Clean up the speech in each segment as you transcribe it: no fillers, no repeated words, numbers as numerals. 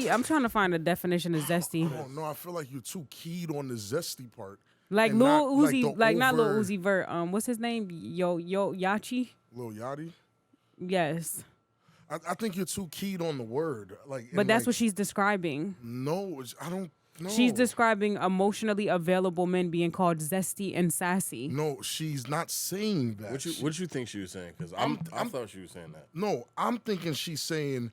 zesty. I'm trying to find a definition of zesty. I don't know. I feel like you're too keyed on the zesty part. Like and Lil not, Uzi, the not Lil over- Uzi Vert. What's his name? Yo Yachi. Lil Yachty. Yes, I think you're too keyed on the word. but that's what she's describing. No, I don't. No. She's describing emotionally available men being called zesty and sassy. No, she's not saying that. What you think she was saying? Because I thought she was saying that. No, I'm thinking she's saying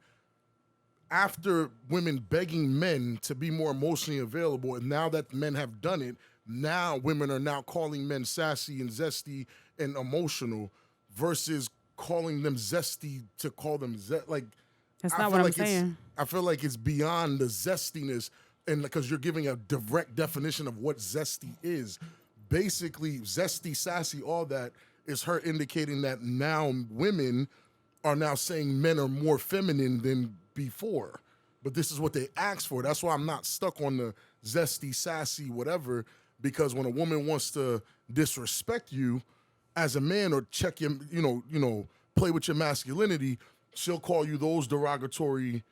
after women begging men to be more emotionally available, and now that men have done it, now women are now calling men sassy and zesty and emotional versus calling them zesty to call them like. That's not what I'm saying. I feel like it's beyond the zestiness, and because you're giving a direct definition of what zesty is. Basically, zesty, sassy, all that is her indicating that now women are now saying men are more feminine than before. But this is what they asked for. That's why I'm not stuck on the zesty, sassy, whatever, because when a woman wants to disrespect you as a man or check your, play with your masculinity, she'll call you those derogatory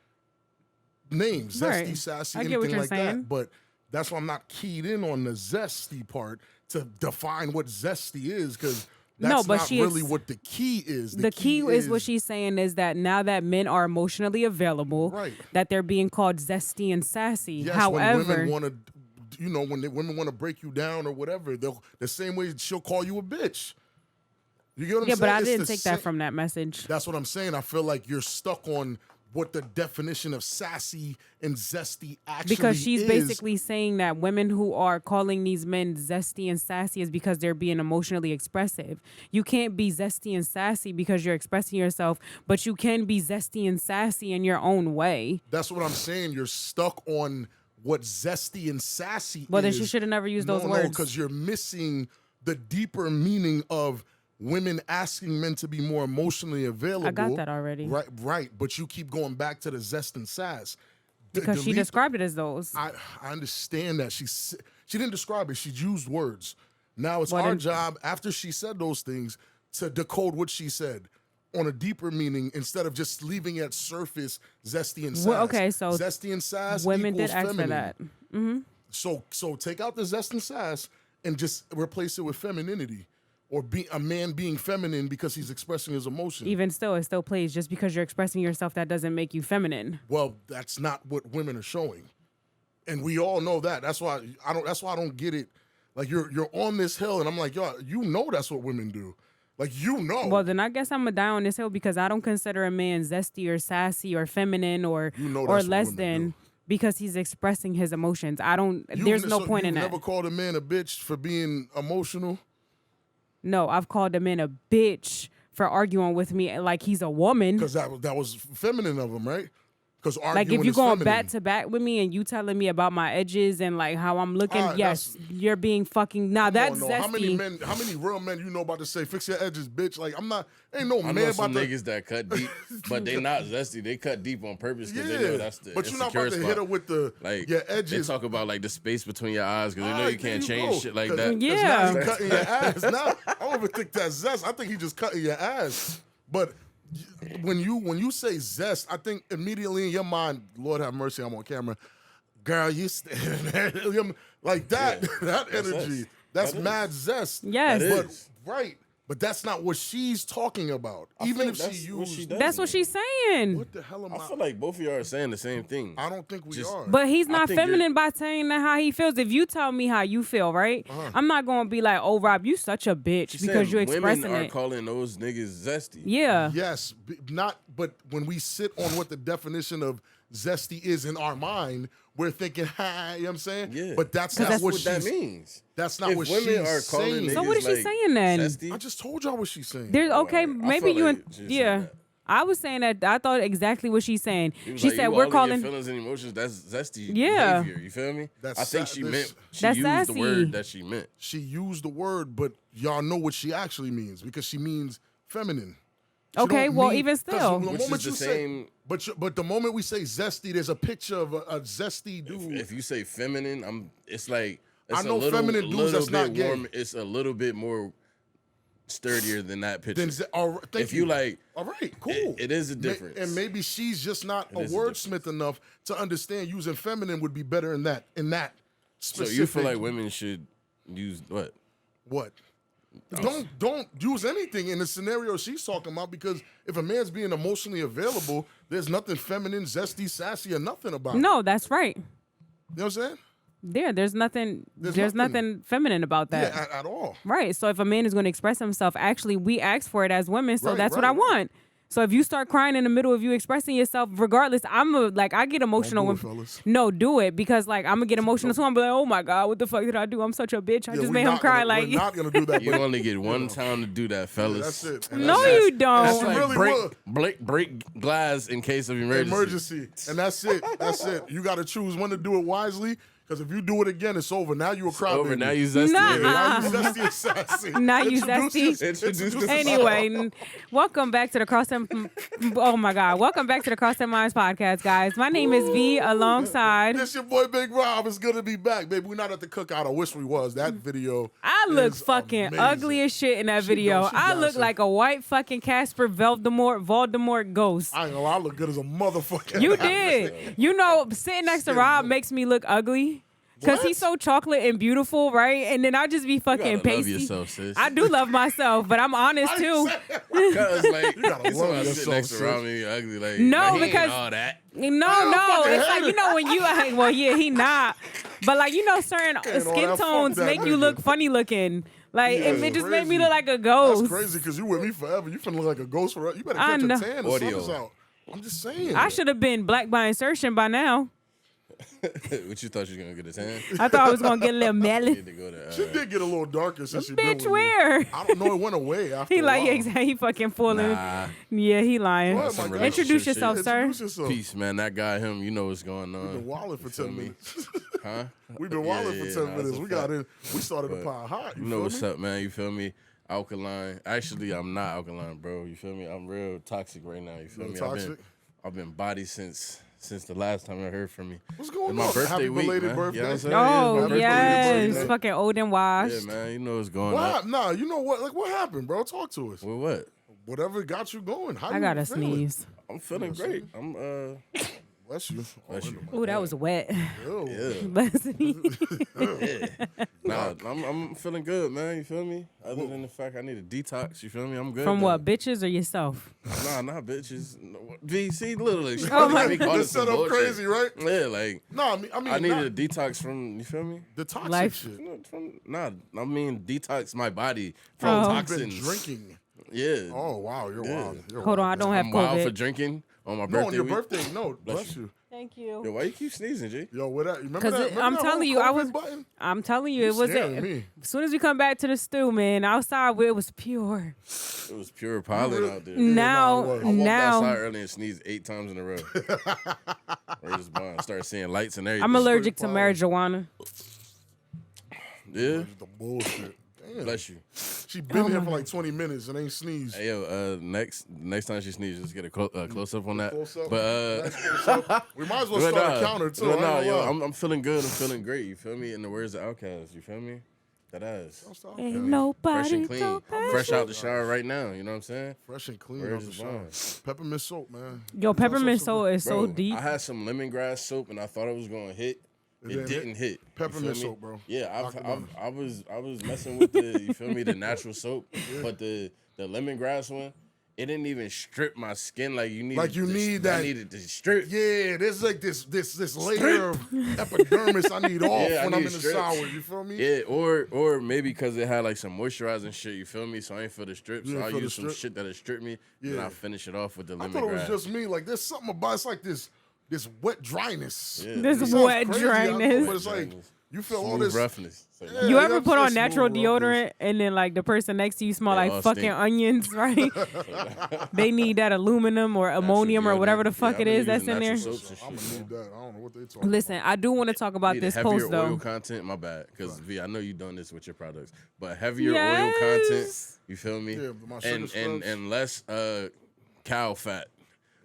names, Right. zesty, sassy, I get what anything you're like saying. that. But that's why I'm not keyed in on the zesty part to define what zesty is, because that's not really what the key is. The key is what she's saying is that now that men are emotionally available, Right. that they're being called zesty and sassy. Yes, However, when women want to, when women want to break you down or whatever, they'll the same way she'll call you a bitch. You get what I'm saying? but I It's didn't the take that from that message. That's what I'm saying. I feel like you're stuck on what the definition of sassy and zesty actually Because she's is. basically saying that women who are calling these men zesty and sassy is because they're being emotionally expressive. You can't be zesty and sassy because you're expressing yourself, but you can be zesty and sassy in your own way. That's what I'm saying. You're stuck on what zesty and sassy Well, is. then she should have never used those words. No, because you're missing the deeper meaning of women asking men to be more emotionally available. I got that already. Right. But you keep going back to the zest and sass. Because she described it as those. I understand that. She didn't describe it. She used words. Now it's our job, after she said those things, to decode what she said on a deeper meaning instead of just leaving it surface zesty and sass. Well, okay, so zesty and sass women equals did ask feminine. for that. Mm-hmm. So take out the zest and sass and just replace it with femininity. Or a man being feminine because he's expressing his emotion. Even still, it still plays. Just because you're expressing yourself, that doesn't make you feminine. Well, that's not what women are showing, and we all know that. That's why I don't. That's why I don't get it. Like you're on this hill, and I'm like, yo, that's what women do. Like Well, then I guess I'm gonna die on this hill because I don't consider a man zesty or sassy or feminine or less than. Because he's expressing his emotions. There's no point in that. You never called a man a bitch for being emotional? No, I've called a man a bitch for arguing with me like he's a woman. Because that was feminine of him, right? Because like if you're going back to back with me and you telling me about my edges and like how I'm looking, yes, you're being fucking. Nah, that's zesty. How many real men you know about to say fix your edges, bitch? Like I'm not. Ain't no I man know about some to. niggas that cut deep, but they not zesty. They cut deep on purpose because they know that's the. But you're not about to hit her with the your edges. They talk about like the space between your eyes because they know you can't change shit like that. Yeah, now he cutting your ass. Now I don't even think that's zest. I think he just cutting your ass. But when you say zest, I think immediately in your mind, Lord have mercy, I'm on camera. Girl, you like that. Yeah, that energy. That's mad zest. Yes, But that's not what she's talking about. Even if she used, that's what she's saying. What the hell am I? I feel like both of y'all are saying the same thing. I don't think we are. But he's not feminine by saying that how he feels. If you tell me how you feel, right? I'm not gonna be like, "Oh, Rob, you such a bitch," because you're expressing women are it. calling those niggas zesty. Yeah. Yes, but when we sit on what the definition of zesty is in our mind, we're thinking, you know what I'm saying? Yeah. But that's not what that means. That's not what she's saying. So what is she saying then? Zesty? I just told y'all what she's saying. There's maybe you I was saying that I thought exactly what she's saying. She said we're calling feelings and emotions. That's zesty behavior. You feel me? That's I think she used sassy. the word that she meant. She used the word, but y'all know what she actually means because she means feminine. Okay, well, even still, which is the same. But the moment we say zesty, there's a picture of a zesty dude. If you say feminine, it's like I know feminine dudes that's not gay. It's a little bit more sturdier than that picture. Thank if you like, all right, cool. It is a difference. And maybe she's just not a wordsmith enough to understand using feminine would be better in that specific. So you feel like women should use what? What? Don't use anything in the scenario she's talking about, because if a man's being emotionally available, there's nothing feminine, zesty, sassy, or nothing about it. No, that's right. You know what I'm saying? Yeah, there's nothing feminine about that. Yeah, at all. Right. So if a man is going to express himself, actually, we ask for it as women. So that's what I right. want. So if you start crying in the middle of you expressing yourself, regardless, I get emotional Don't do when it, fellas. no, do it, because like I'm gonna get emotional too. I'm be like, oh my God, what the fuck did I do? I'm such a bitch. I just made him cry. Like we're not gonna do that. You only get one time to do that, fellas. That's it. And no, you don't. That's really break glass in case of emergency. And that's it. That's it. You got to choose when to do it wisely. Because if you do it again, it's over. Now you a crybaby. Over. Now you zesty. Nah. Now you zesty and sassy. Now you zesty. Introduce Anyway, welcome back to the Cross and oh my God, welcome back to the Cross and Minds podcast, guys. My name is V. Alongside. This your boy Big Rob. It's good to be back, baby. We're not at the cookout. I wish we was. That video. I look is fucking amazing. ugly as shit in that video. She I look got like a white fucking Casper Voldemort ghost. I ain't gonna lie, I look good as a motherfucker. You did. You know, sitting next to Rob makes me look ugly. Because he's so chocolate and beautiful, right? And then I just be fucking You gotta pasty. love yourself, sis. I do love myself, but I'm honest too. Because like You gotta love sit yourself, next sis. to Robbie ugly, like No, he ain't because- all that. No, it's like, you know, when you like, well, yeah, he not. But like, you know, certain all skin that, fuck tones that make you nigga. look funny looking. Like, Yeah, it just made crazy. me look like a ghost. That's crazy because you with me forever. You finna look like a ghost forever. You better I catch know. a tan. The sun Audio. is out. I'm just saying. I should have been black by insertion by now. What you thought you was gonna get a tan? I thought I was going to get a little melon. Need to go to, She did get a little darker since she been Bitch, with me. where? I don't know. It went away after He a like, while. exactly, he fucking fooling. Nah. Yeah, he lying. What, Some my God? relationship Introduce shit. yourself, sir. Introduce yourself. Peace, man. That guy, him. You know what's going We've been on, wilding for 10 me? minutes. huh? We've been Yeah, wilding yeah, for 10 nah, minutes. that's a We got fact. in. We started the But pot hot. You You know feel what's me? up, man? You feel me? Alkaline. Actually, I'm not alkaline, bro. You feel me? I'm real toxic right now. You feel Real me? toxic? I've been body since the last time I heard from you. What's going It's my on? birthday Happy week, belated man. birthday. You know what I'm saying? Oh, Yeah, it's my yes. birthday week, Fucking old and washed. Yeah, man. You know what's going What on. happened? Nah, you know what? Like, what happened, bro? Talk to us. Well, what? Whatever got you going. How I you gotta feeling? sneeze. I'm feeling great. I'm Bless you. Bless you. Ooh, that was wet. Ew. Yeah. Bless me. Nah, I'm feeling good, man. You feel me? Other than the fact I need a detox, you feel me? I'm good. From though. what, bitches or yourself? Nah, not bitches. No, VC, literally. Oh my This set up crazy, right? Yeah, like No, I mean, I needed not a detox from. You feel me? the toxic Life. shit. I mean detox my body from Oh. You've been toxins. drinking. Yeah. Oh wow, you're Yeah. wild. You're Hold on, I wild. don't have I'm wild for COVID. drinking on my No, birthday on your week. birthday. No, bless you. Thank Yo, you. why you keep sneezing, G? Yo, what that? Remember 'Cause that? it- Remember I'm that telling whole you, I COVID was- button? I'm telling you, it was scaring it. me. As soon as we come back to the stew, man, outside it was pure. It was pure pollen really- out there. Now, it was. I walked now outside early and sneezed 8 times in a row. Where's this bond? Started seeing lights and everything. I'm allergic to pollen. marijuana. Yeah. The bullshit. Damn. Bless you. She been here for like 20 minutes and ain't sneezed. Hey, yo, next time she sneezes, just get a close up on that. Close up. But Nice close up. We might as well but start a nah, counter too. but I ain't nah, gonna yo, lie. I'm feeling good. I'm feeling great. You feel me? In the words of Outkast, you feel me? That ass. Ain't Fresh nobody and clean. so bad. Fresh out the shower right now. You know what I'm saying? Fresh and clean Where's off the the shower. bond? Peppermint soap, man. Yo, peppermint soap soap is so Bro, deep. I had some lemongrass soap and I thought it was gonna hit. It didn't hit. You Peppermint feel me? soap, bro. Yeah, Knock it I was messing with the you feel me, the natural soap, but the lemongrass one, it didn't even strip my skin like you need. Like you need that- I needed to strip. Yeah, there's like this layer of epidermis I need off Yeah, I when I'm need in the strips. shower. You feel me? Yeah, or maybe because it had like some moisturizing shit. You feel me? So I ain't feel the strip. You So I I feel the use some strip? shit that'll strip me. Then Yeah. I finish it off with the lemongrass. I thought it was just me. Like there's something about it's like this wet dryness. Yeah. This It sounds wet crazy, I know, dryness. but it's like you feel all Smooth this. roughness. So, Yeah, You ever I'm put on saying natural smooth roughness. deodorant and then like the person next to you smell They like all fucking stink. onions, right? They need that aluminum or ammonium or whatever the fuck Yeah, it I've is been that's in using there. natural soaps and I'm shit, gonna man. need that. I don't know what they talking Listen, I do want to talk about Need this heavier post oil though. content. My bad, because V, I know you done this with your products, but heavier oil Yes. content. You feel me? Yeah, my sugar and scrubs. and less cow fat.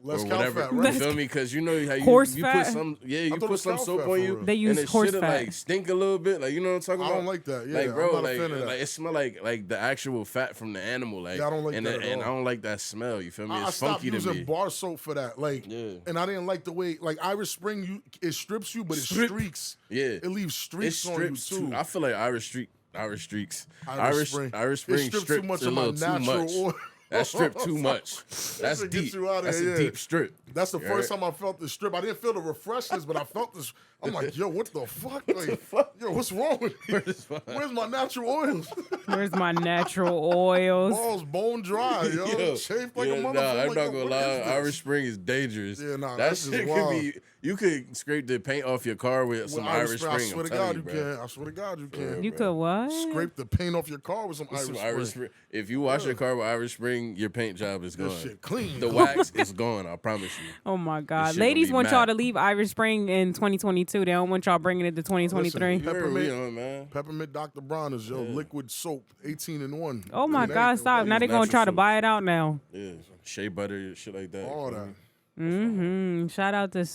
Less or cow whatever. fat, right? You feel me? Because you know how Horse you fat? put some, you thought it put was some cow soap fat on for you. real. They use and horse shit'll, fat. like stink a little bit. Like, you know what I'm talking I about? don't like that. Yeah, like, bro, I'm not like, a fan of that. like it smell like the actual fat from the animal. Like, Yeah, I don't like and that at and all. I don't like that smell. You feel me? I It's stopped funky to using me. bar soap for that. Like, Yeah. and I didn't like the way, like Irish Spring, it strips you, but it Strip. streaks. Yeah, It leaves it streaks on you strips too. I feel like Irish streaks. Irish Spring. Irish It Spring strips too stripped much a of my little too natural much. oil. That strip too much. That's shit gets deep. you outta That's here, a yeah. deep strip. That's the You first heard? time I felt the strip. I didn't feel the refreshness, but I felt this. I'm like, yo, what the fuck? Like, fuck? yo, what's wrong with me? Where's my natural oils? Where's my natural oils? Balls bone dry, yo. Yo, Chafed like a motherfucker. Nah, I'm like, not yo, gonna what lie. is this? Irish Spring is dangerous. Yeah, nah, that that's just shit wild. could be. You could scrape the paint off your car with some With Irish Spring. I swear I'm to telling God, you bro. can. I swear to God, you can. You could what? Scrape the paint off your car with some Some Irish Irish Spring. Spring. If you wash your car with Irish Spring, your paint job is This gone. shit clean. The wax is gone. I promise you. Oh my God. shit gonna Ladies be want mad. y'all to leave Irish Spring in 2022. They don't want y'all bringing it to 2023. Listen, Peppermint, Peppermint. man. Peppermint Dr. Bronner's, yo, liquid soap, 18 in 1. Oh my It ain't- God, stop. Now they're going to try to natural buy it out now. Yeah, shea butter, shit like that. All you feel that. me? Shout out to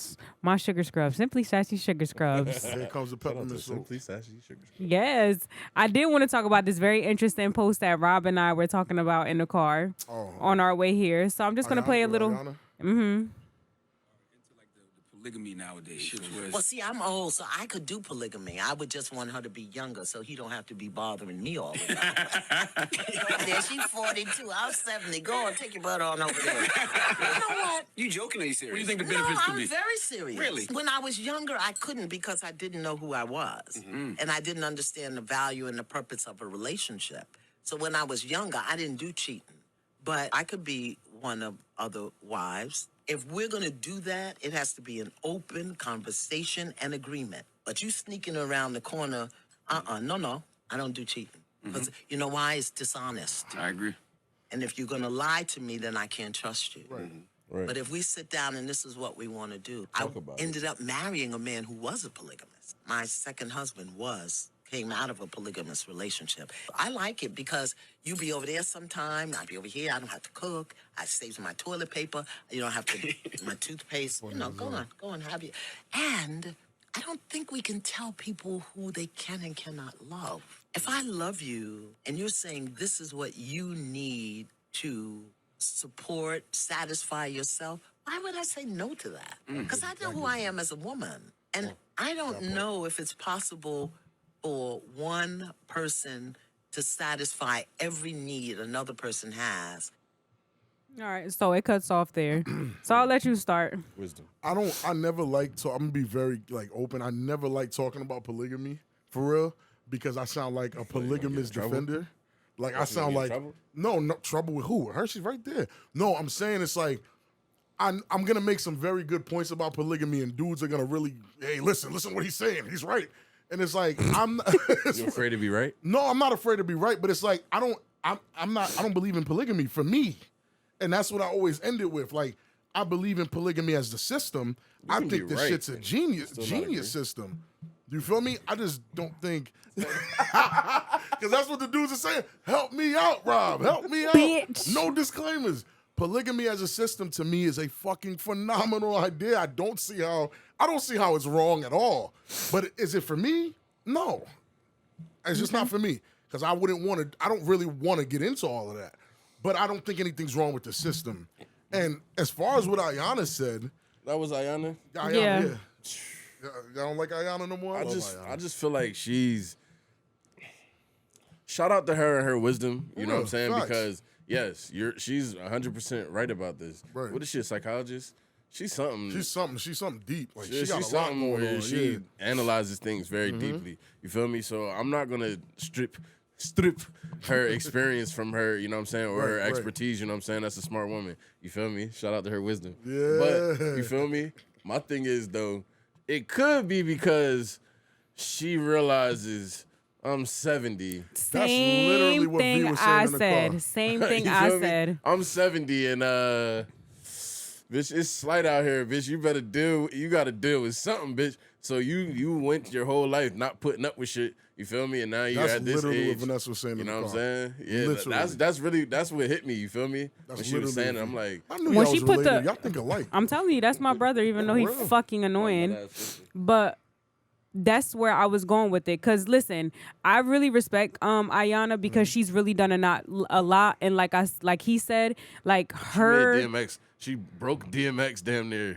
my sugar scrubs. Simply Sassy Sugar Scrubs. Here comes the Shout out peppermint to soap. Simply Sassy Sugar. Yes. I did want to talk about this very interesting post that Rob and I were talking about in the car Oh. on our way here. So I'm just going to play a little. Ayana? Polygamy nowadays. Well, see, I'm old, so I could do polygamy. I would just want her to be younger, so he don't have to be bothering me all the time. There, she's 42. I'm 70. Go on, take your butt on over there. You know what? You joking or you serious? What do you think the No, benefits could I'm be? very serious. Really? When I was younger, I couldn't because I didn't know who I was. And I didn't understand the value and the purpose of a relationship. So when I was younger, I didn't do cheating. But I could be one of other wives. If we're going to do that, it has to be an open conversation and agreement. But you sneaking around the corner, no, I don't do cheating. Because you know why? It's dishonest. I agree. And if you're going to lie to me, then I can't trust you. Right. But if we sit down and this is what we want to do, I about it. ended up marrying a man who was a polygamist. My second husband came out of a polygamous relationship. I like it because you be over there sometime, I be over here, I don't have to cook, I save my toilet paper, you don't have to, my toothpaste, go on, have you. And I don't think we can tell people who they can and cannot love. If I love you and you're saying this is what you need to support, satisfy yourself, why would I say no to that? Because I know who I am as a woman. And I don't know if it's possible for one person to satisfy every need another person has. All right. So it cuts off there. So I'll let you start. Wisdom. I never like to, I'm gonna be very like open. I never like talking about polygamy for real because I sound like a polygamous trouble? defender. Like I You sound gonna get like in trouble? no trouble with who? Hershey's right there. No, I'm saying it's like I'm gonna make some very good points about polygamy and dudes are gonna really, hey, listen what he's saying. He's right. And it's like I'm You afraid to be right? no, I'm not afraid to be right, but it's like I don't believe in polygamy for me. And that's what I always end it with. Like, I believe in polygamy as the system. I can think be this right shit's a and still not agree. genius system. You feel me? I just don't think because that's what the dudes are saying. Help me out, Rob. Help me out. Bitch. No disclaimers. Polygamy as a system to me is a fucking phenomenal idea. I don't see how it's wrong at all. But is it for me? No. It's just not for me. Because I don't really want to get into all of that. But I don't think anything's wrong with the system. And as far as what Ayana said, That was Ayana. Ayana, Yeah. yeah. Y'all don't like Ayana no more? I love just Ayana. feel like she's. Shout out to her and her wisdom. You know what I'm saying? Facts. Because yes, she's 100% right about this. Right. What is she, a psychologist? She's something. She's something deep. Like She's she got a lot something going where on. she Yeah. analyzes things very deeply. You feel me? So I'm not gonna strip her experience from her, you know what I'm saying, or her Right, right. expertise, you know what I'm saying? That's a smart woman. You feel me? Shout out to her wisdom. Yeah. But you feel me? My thing is though, it could be because she realizes I'm 70. literally Same what V thing was saying I in the car. said. Same thing You I feel me? said. I'm 70 and bitch, it's slight out here, bitch. You gotta deal with something, bitch. So you went your whole life not putting up with shit. You feel me? And now you're That's at this literally age. what Vanessa was saying. You in know the what I'm car. saying? Yeah, Literally. that's what hit me. You feel me? That's When she was saying it, I'm literally- like, I knew When y'all she was put related. the- Y'all think alike. I'm telling you, that's my brother, even though he For real. fucking annoying. that sister. But that's where I was going with it. Cause listen, I really respect Ayana because she's really done a lot. And like he said, like She her made DMX. She broke DMX damn near.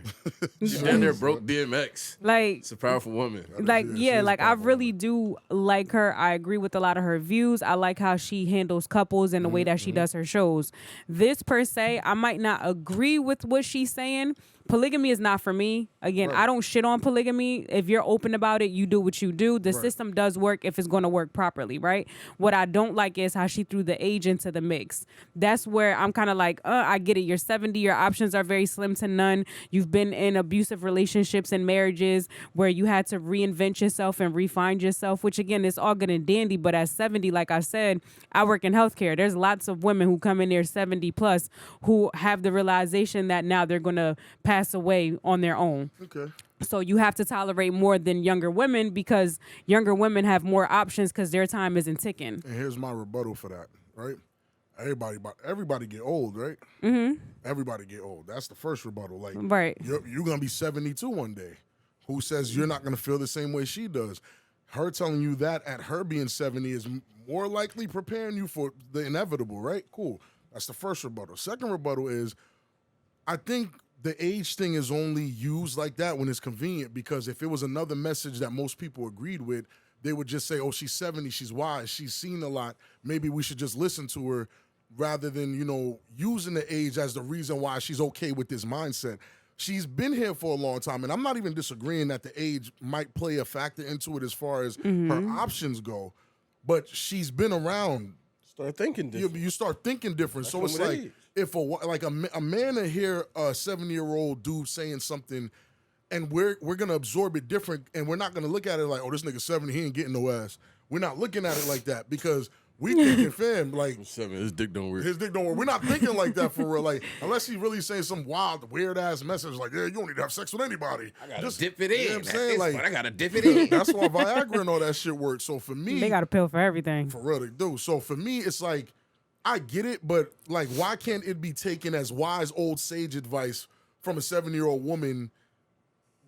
She damn near broke DMX. like It's a powerful woman. like Yeah, she yeah, is a like I powerful really do like her. I agree with a lot of her views. I like how she handles couples and the way that she does her shows. This per se, I might not agree with what she's saying. Polygamy is not for me. Again, Right. I don't shit on polygamy. If you're open about it, you do what you do. The system does work if it's going to work properly, right? What I don't like is how she threw the age into the mix. That's where I'm kind of like, I get it. You're 70. Your options are very slim to none. You've been in abusive relationships and marriages where you had to reinvent yourself and refine yourself, which again, is all good and dandy. But at 70, like I said, I work in healthcare. There's lots of women who come in there 70 plus who have the realization that now they're going to pass away on their own. Okay. So you have to tolerate more than younger women because younger women have more options because their time isn't ticking. And here's my rebuttal for that, right? Everybody get old, right? Mm-hmm. Everybody get old. That's the first rebuttal. Like, Right. you're gonna be 72 one day. Who says you're not gonna feel the same way she does? Her telling you that at her being 70 is more likely preparing you for the inevitable, right? Cool. That's the first rebuttal. Second rebuttal is, I think the age thing is only used like that when it's convenient, because if it was another message that most people agreed with, they would just say, oh, she's 70, she's wise, she's seen a lot, maybe we should just listen to her, rather than, using the age as the reason why she's okay with this mindset. She's been here for a long time, and I'm not even disagreeing that the age might play a factor into it as far as her options go, but she's been around. Start thinking different. You start thinking different. So come it's with like, age. if a man to hear a 70-year-old dude saying something, and we're gonna absorb it different, and we're not gonna look at it like, oh, this nigga 70, he ain't getting no ass. We're not looking at it like that, because we thinking, fam, like, His dick don't work. his dick don't work. We're not thinking like that for real. Like, unless he's really saying some wild, weird ass message like, yeah, you don't need to have sex with anybody. I gotta dip it in. You know what I'm saying? Like, I gotta dip it in. that's why Viagra and all that shit works. So for me, They got a pill for everything. for real, they do. So for me, it's like, I get it, but like, why can't it be taken as wise old sage advice from a 70-year-old woman?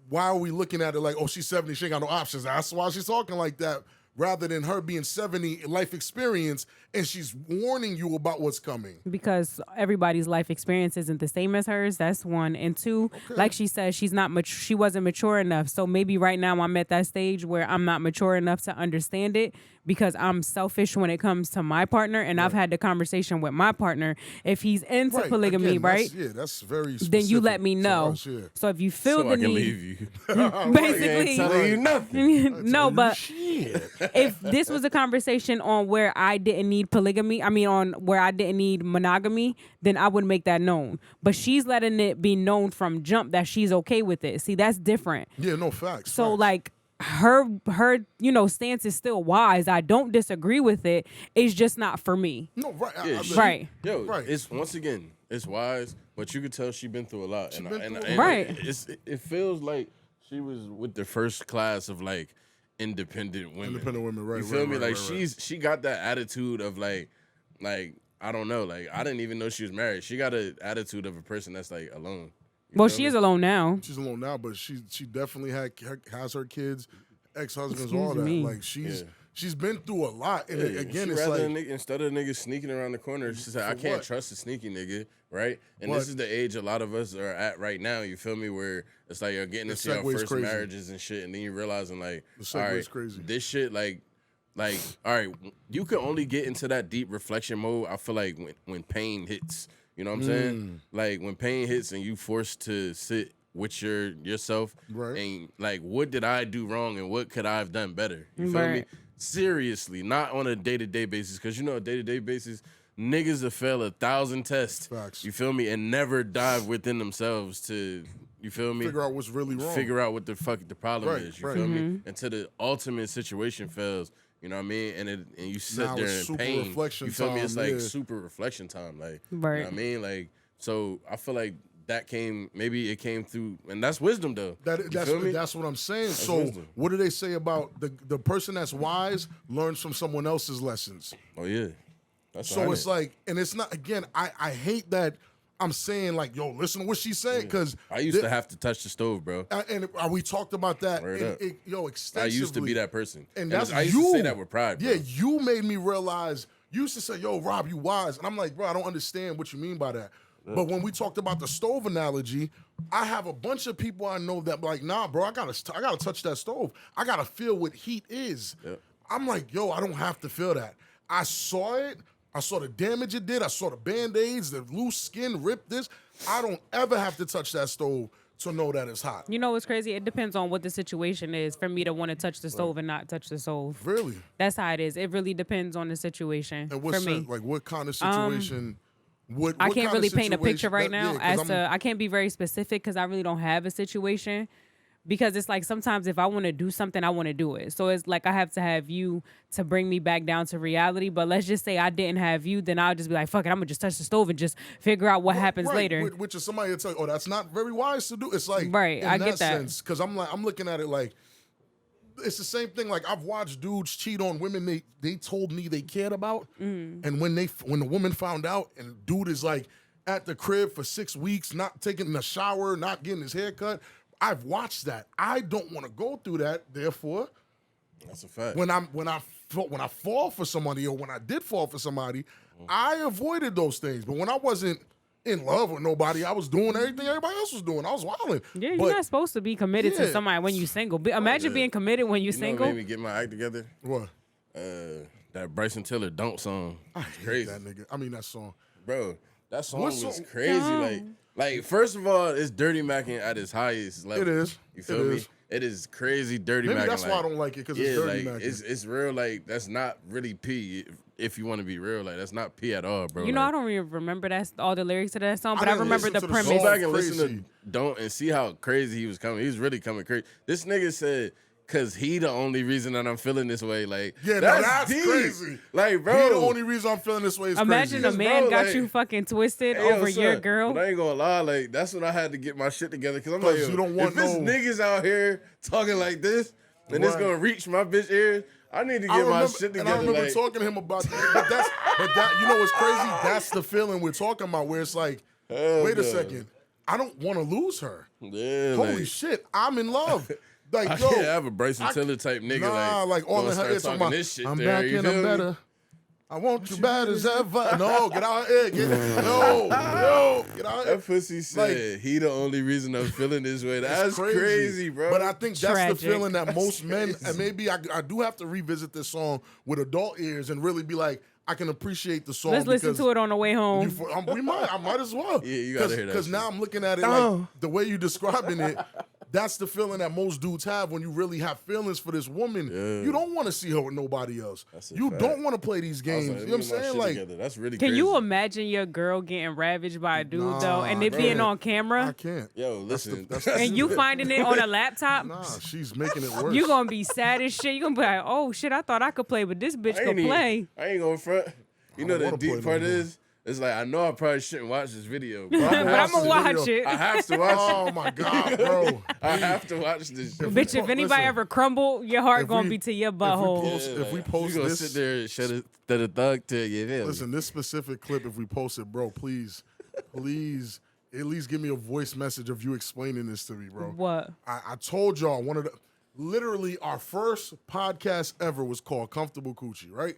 Why are we looking at it like, oh, she's 70, she ain't got no options? That's why she's talking like that, rather than her being 70 life experience and she's warning you about what's coming. Because everybody's life experience isn't the same as hers. That's one. And two, like she said, she's not she wasn't mature enough. So maybe right now I'm at that stage where I'm not mature enough to understand it, because I'm selfish when it comes to my partner, and I've had the conversation with my partner. If he's into Right. polygamy, Again, right? that's very specific. Then you let me to know. us, yeah. So if you feel So the I can need, leave you. basically, Telling you nothing. no, but Shit. if this was a conversation on where I didn't need polygamy, on where I didn't need monogamy, then I would make that known. But she's letting it be known from jump that she's okay with it. See, that's different. Yeah, no facts. So facts. like her stance is still wise. I don't disagree with it. It's just not for me. No, right. Yeah, Right. Yo, Right. it's once again, it's wise, but you could tell she been through a lot, and, been and, through a and lot. Right. it feels like she was with the first class of like independent women. Independent women, right, You feel right, me? right, Like right, she got that attitude of like I don't know, like I didn't even know she was married. She got an attitude of a person that's like alone. You Well, feel she me? is alone now. She's alone now, but she definitely has her kids, ex-husbands, Excuse all that. me. Like she's been through a lot, and Yeah, again, she it's rather like, instead of niggas sneaking around the corner, she said, "I can't what? trust a sneaky nigga," right? And But- this is the age a lot of us are at right now. You feel me? Where it's like you're getting into your segue's first crazy. marriages and shit, and then you're realizing like, The all segue's right, crazy. this shit like, all right, you can only get into that deep reflection mode. I feel like when pain hits, you know what I'm saying? Like when pain hits and you forced to sit with yourself, Right. and like, what did I do wrong and what could I have done better? You feel me? Right. Seriously, not on a day-to-day basis, because a day-to-day basis, niggas will fail 1,000 tests. Facts. You feel me? And never dive within themselves to, you feel me? figure out what's really wrong. Figure out what the fuck the problem Right, is. You right. feel me? Until the ultimate situation fails. You know what I mean? And you sit Now there it's in super pain. reflection You feel me? It's time, like yeah. super reflection time. Like, you Right. know what I mean? Like, so I feel like maybe it came through, and that's wisdom though. That's what I'm saying. So wisdom. what do they say about the person that's wise learns from someone else's lessons? Oh yeah. That's So it's like, and it's not, again, I hate that I'm saying like, yo, listen to what she's saying, because I used to have to touch the stove, bro. and we talked about that, extensively. I used to be that person. And that's I used to say that with pride, bro. Yeah, you made me realize. You used to say, yo, Rob, you wise. And I'm like, bro, I don't understand what you mean by that. Yeah. But when we talked about the stove analogy, I have a bunch of people I know that like, nah, bro, I gotta touch that stove. I gotta feel what heat is. Yeah. I'm like, yo, I don't have to feel that. I saw it. I saw the damage it did. I saw the Band-Aids, the loose skin, ripped this. I don't ever have to touch that stove to know that it's hot. You know what's crazy? It depends on what the situation is for me to want to touch the stove and not touch the stove. Really? That's how it is. It really depends on the situation. And for me. Like what kind of situation? What I can't really paint a picture right now yeah, I can't be very specific because I really don't have a situation. Because it's like sometimes if I want to do something, I want to do it. So it's like I have to have you to bring me back down to reality. But let's just say I didn't have you, then I'll just be like, fuck it, I'm going to just touch the stove and just figure out what happens later. Which is somebody will tell you, oh, that's not very wise to do. It's like, right, I get that. Because I'm looking at it like, it's the same thing. Like I've watched dudes cheat on women they told me they cared about. And when the woman found out and dude is like at the crib for 6 weeks, not taking a shower, not getting his hair cut, I've watched that. I don't want to go through that. Therefore, that's a fact. When I fall for somebody, or when I did fall for somebody, I avoided those things. But when I wasn't in love with nobody, I was doing everything everybody else was doing. I was wilding. Yeah, you're not supposed to be committed to somebody when you're single. Imagine being committed when you're single. Know what made me get my act together? What? That Bryson Tiller "Don't" song. It's crazy. That nigga. I mean that song. Bro, that song was crazy. Like, first of all, it's Dirty Mackin' at its highest level. It is. You feel me? It is crazy Dirty Mackin'. Maybe that's why I don't like it, because it's Dirty Mackin'. It's real, like, that's not really P, if you want to be real. Like, that's not P at all, bro. You know, I don't even remember all the lyrics to that song, but I remember the premise. Go back and listen to Don't and see how crazy he was coming. He was really coming crazy. This nigga said, cause he the only reason that I'm feeling this way. Like, yeah, that's deep. Crazy. Like, bro, he the only reason I'm feeling this way is imagine crazy. a man got you fucking twisted over your girl. But I ain't gonna lie, like that's when I had to get my shit together. Cause I'm like, yo, you don't want if this niggas out here talking like this, and it's gonna reach my bitch ears, I need to get my shit together. And I remember talking to him about that. But that, you know what's crazy? That's the feeling we're talking about, where it's like, wait a second, I don't want to lose her. Yeah, holy shit, I'm in love. Like, I can't have a Bryson Tiller type nigga. Nah, like all in her ear talking about, this shit I'm there, back and I'm better. I want you bad as ever. No, get out here. Get out here. That pussy said he the only reason I'm feeling this way. That's crazy, bro. But I think that's the feeling that most men, and maybe I do have to revisit this song with adult ears and really be like, I can appreciate the song. Let's listen to it on the way home. I might as well. Yeah, you gotta hear that. Because now I'm looking at it like the way you describing it. That's the feeling that most dudes have when you really have feelings for this woman. Yeah. You don't want to see her with nobody else. You don't want to play these games. You know what I'm saying? Like, that's really Can crazy. you imagine your girl getting ravaged by a dude though, and it being on camera? I can't. Yo, listen. And you finding it on a laptop? Nah, she's making it worse. You gonna be sad as shit. You gonna be like, oh shit, I thought I could play, but this bitch could play. I ain't gonna front. You know the deep part is? It's like, I know I probably shouldn't watch this video, but I'm gonna watch it. I have to watch it. Oh my God, bro. I have to watch this shit. Bitch, if anybody ever crumble, your heart gonna be to your butthole. If we post you gonna this, sit there and shut it to the thug to you. Listen, this specific clip, if we post it, bro, please, at least give me a voice message of you explaining this to me, bro. What? I told y'all, literally our first podcast ever was called Comfortable Coochie, right?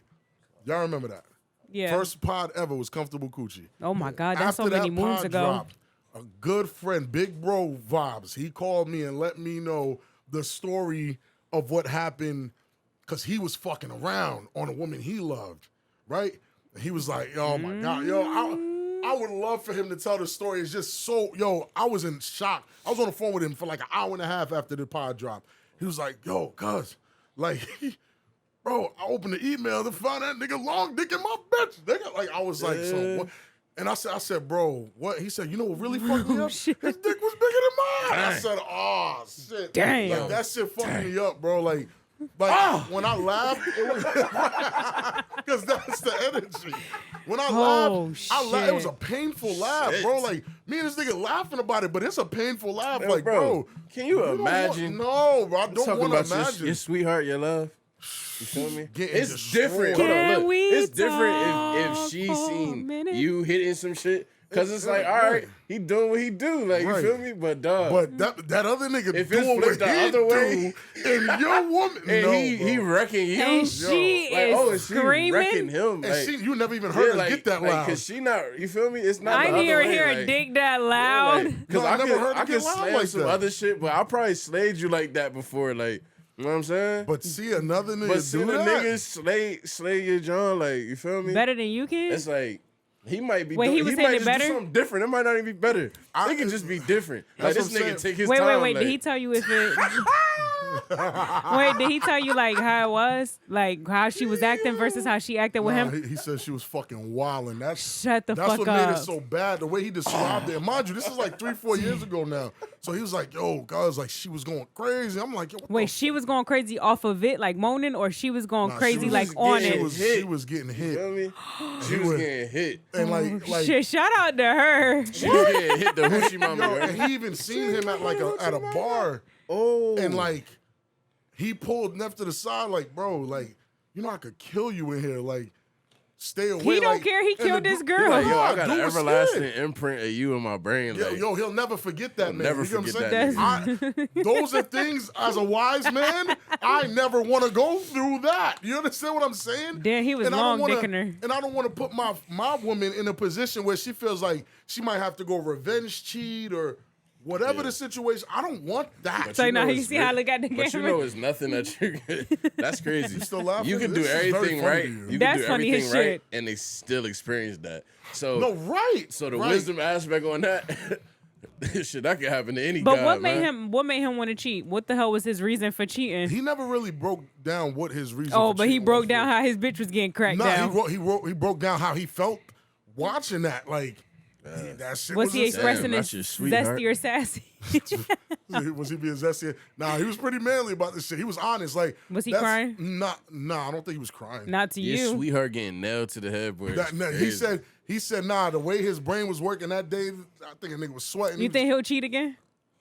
Y'all remember that? Yeah. First pod ever was Comfortable Coochie. Oh my God, that's so many moons ago. Dropped, a good friend, Big Bro Vibes, he called me and let me know the story of what happened, because he was fucking around on a woman he loved, right? And he was like, oh my God, yo, I would love for him to tell the story. It's just so, I was in shock. I was on the phone with him for like an hour and a half after the pod dropped. He was like, yo, cuz, like, bro, I opened the email to find that nigga long dick in my bitch. Nigga, like, I was like, so what? And I said, bro, what? He said, you know what really fucked me up? His dick was bigger than mine. I said, oh, shit. Damn. Like, that shit fucked me up, bro. Like, Like when I laughed, it was because that's the energy. When I Oh, laughed, it was a shit. painful laugh, bro. Like me and this nigga laughing about it, but it's a painful laugh. Man, like, bro, can you we don't imagine? no, bro, I don't Talking want to about imagine. your sweetheart, your love. You feel me? Getting It's destroyed. different. Hold Can on, look. we It's different if talk she for a seen minute? you hitting some shit. Cause it's like, all Right. right, he doing what he do. Like, Right. you feel me? But dog. But that other nigga If it's doing flipped what the he other way, do, and your woman, and no, he bro. wrecking you. And she like, is oh, and she wrecking screaming. him. And Like, you never even heard her get that loud. Cause she not, you feel me? It's not I the didn't other even way, hear a like, dick that loud. Cause No, I never heard her I get could loud slam like some that. other shit, but I probably slayed you like that before. Like, you know what I'm saying? But see another nigga But see do the that. niggas slay your John, like, you feel me? Better than you can? It's like he might be. Wait, he was saying might it just better? do something different. It might not even be better. It could just be different. Like That's this what I'm nigga saying. take his Wait, time. wait. Like, Did he tell you if it... Wait, did he tell you, like, how it was? Like, how she was acting versus how she acted with Nah, him? he said she was fucking wilding. That's Shut the that's fuck what up. made it so bad. The way he described it. And mind you, this is like 3-4 years ago now. So he was like, "Yo, guys, like she was going crazy." I'm like, Yo, what Wait, the she was going crazy off of it, like moaning, or she was going Nah, she crazy, was like just on getting it? She was getting you hit, feel me? She He was was- getting hit. and like Shit, shout out to her. She was getting hit. The hoochie mama. yo, right? and he even seen him at like at a bar, Oh, and like he pulled Neff to the side, like, bro, like you know I could kill you in here, like stay away. He don't like, care. He and killed the this dude- girl. like, yo, I got Dude an was everlasting scared. imprint of you in my brain. Like, Yo, he'll never forget that, He'll man. never You know what I'm forget saying? that Those are things, as a wise man, I never want to go through that. You understand what I'm saying? Damn, he was And I don't long wanna- dicking her. And I don't want to put my woman in a position where she feels like she might have to go revenge cheat or whatever the situation. I don't want that. But So now know you it's see how I real- look at the But you camera? know it's nothing that you that's crazy. You still laughing? You can do This is very everything funny right. to you. You That's can do funny as everything right shit. and they still experience that. So No, right. So the right. wisdom aspect on that, shit, that could happen to any But guy, what made man. him? What made him want to cheat? What the hell was his reason for cheating? He never really broke down what his reason. Oh, for but he cheating broke was down for. how his bitch was getting cracked Nah, down. he broke down how he felt watching that. Like that shit Was he insane. expressing that's it your sweetheart. zesty or sassy? Was he being zesty? Nah, he was pretty manly about this shit. He was honest. Like, Was he that's- crying? Nah, I don't think he was crying. Not to Your you. sweetheart getting nailed to the headboard. He said, nah. The way his brain was working that day, I think a nigga was sweating. You think he'll cheat again?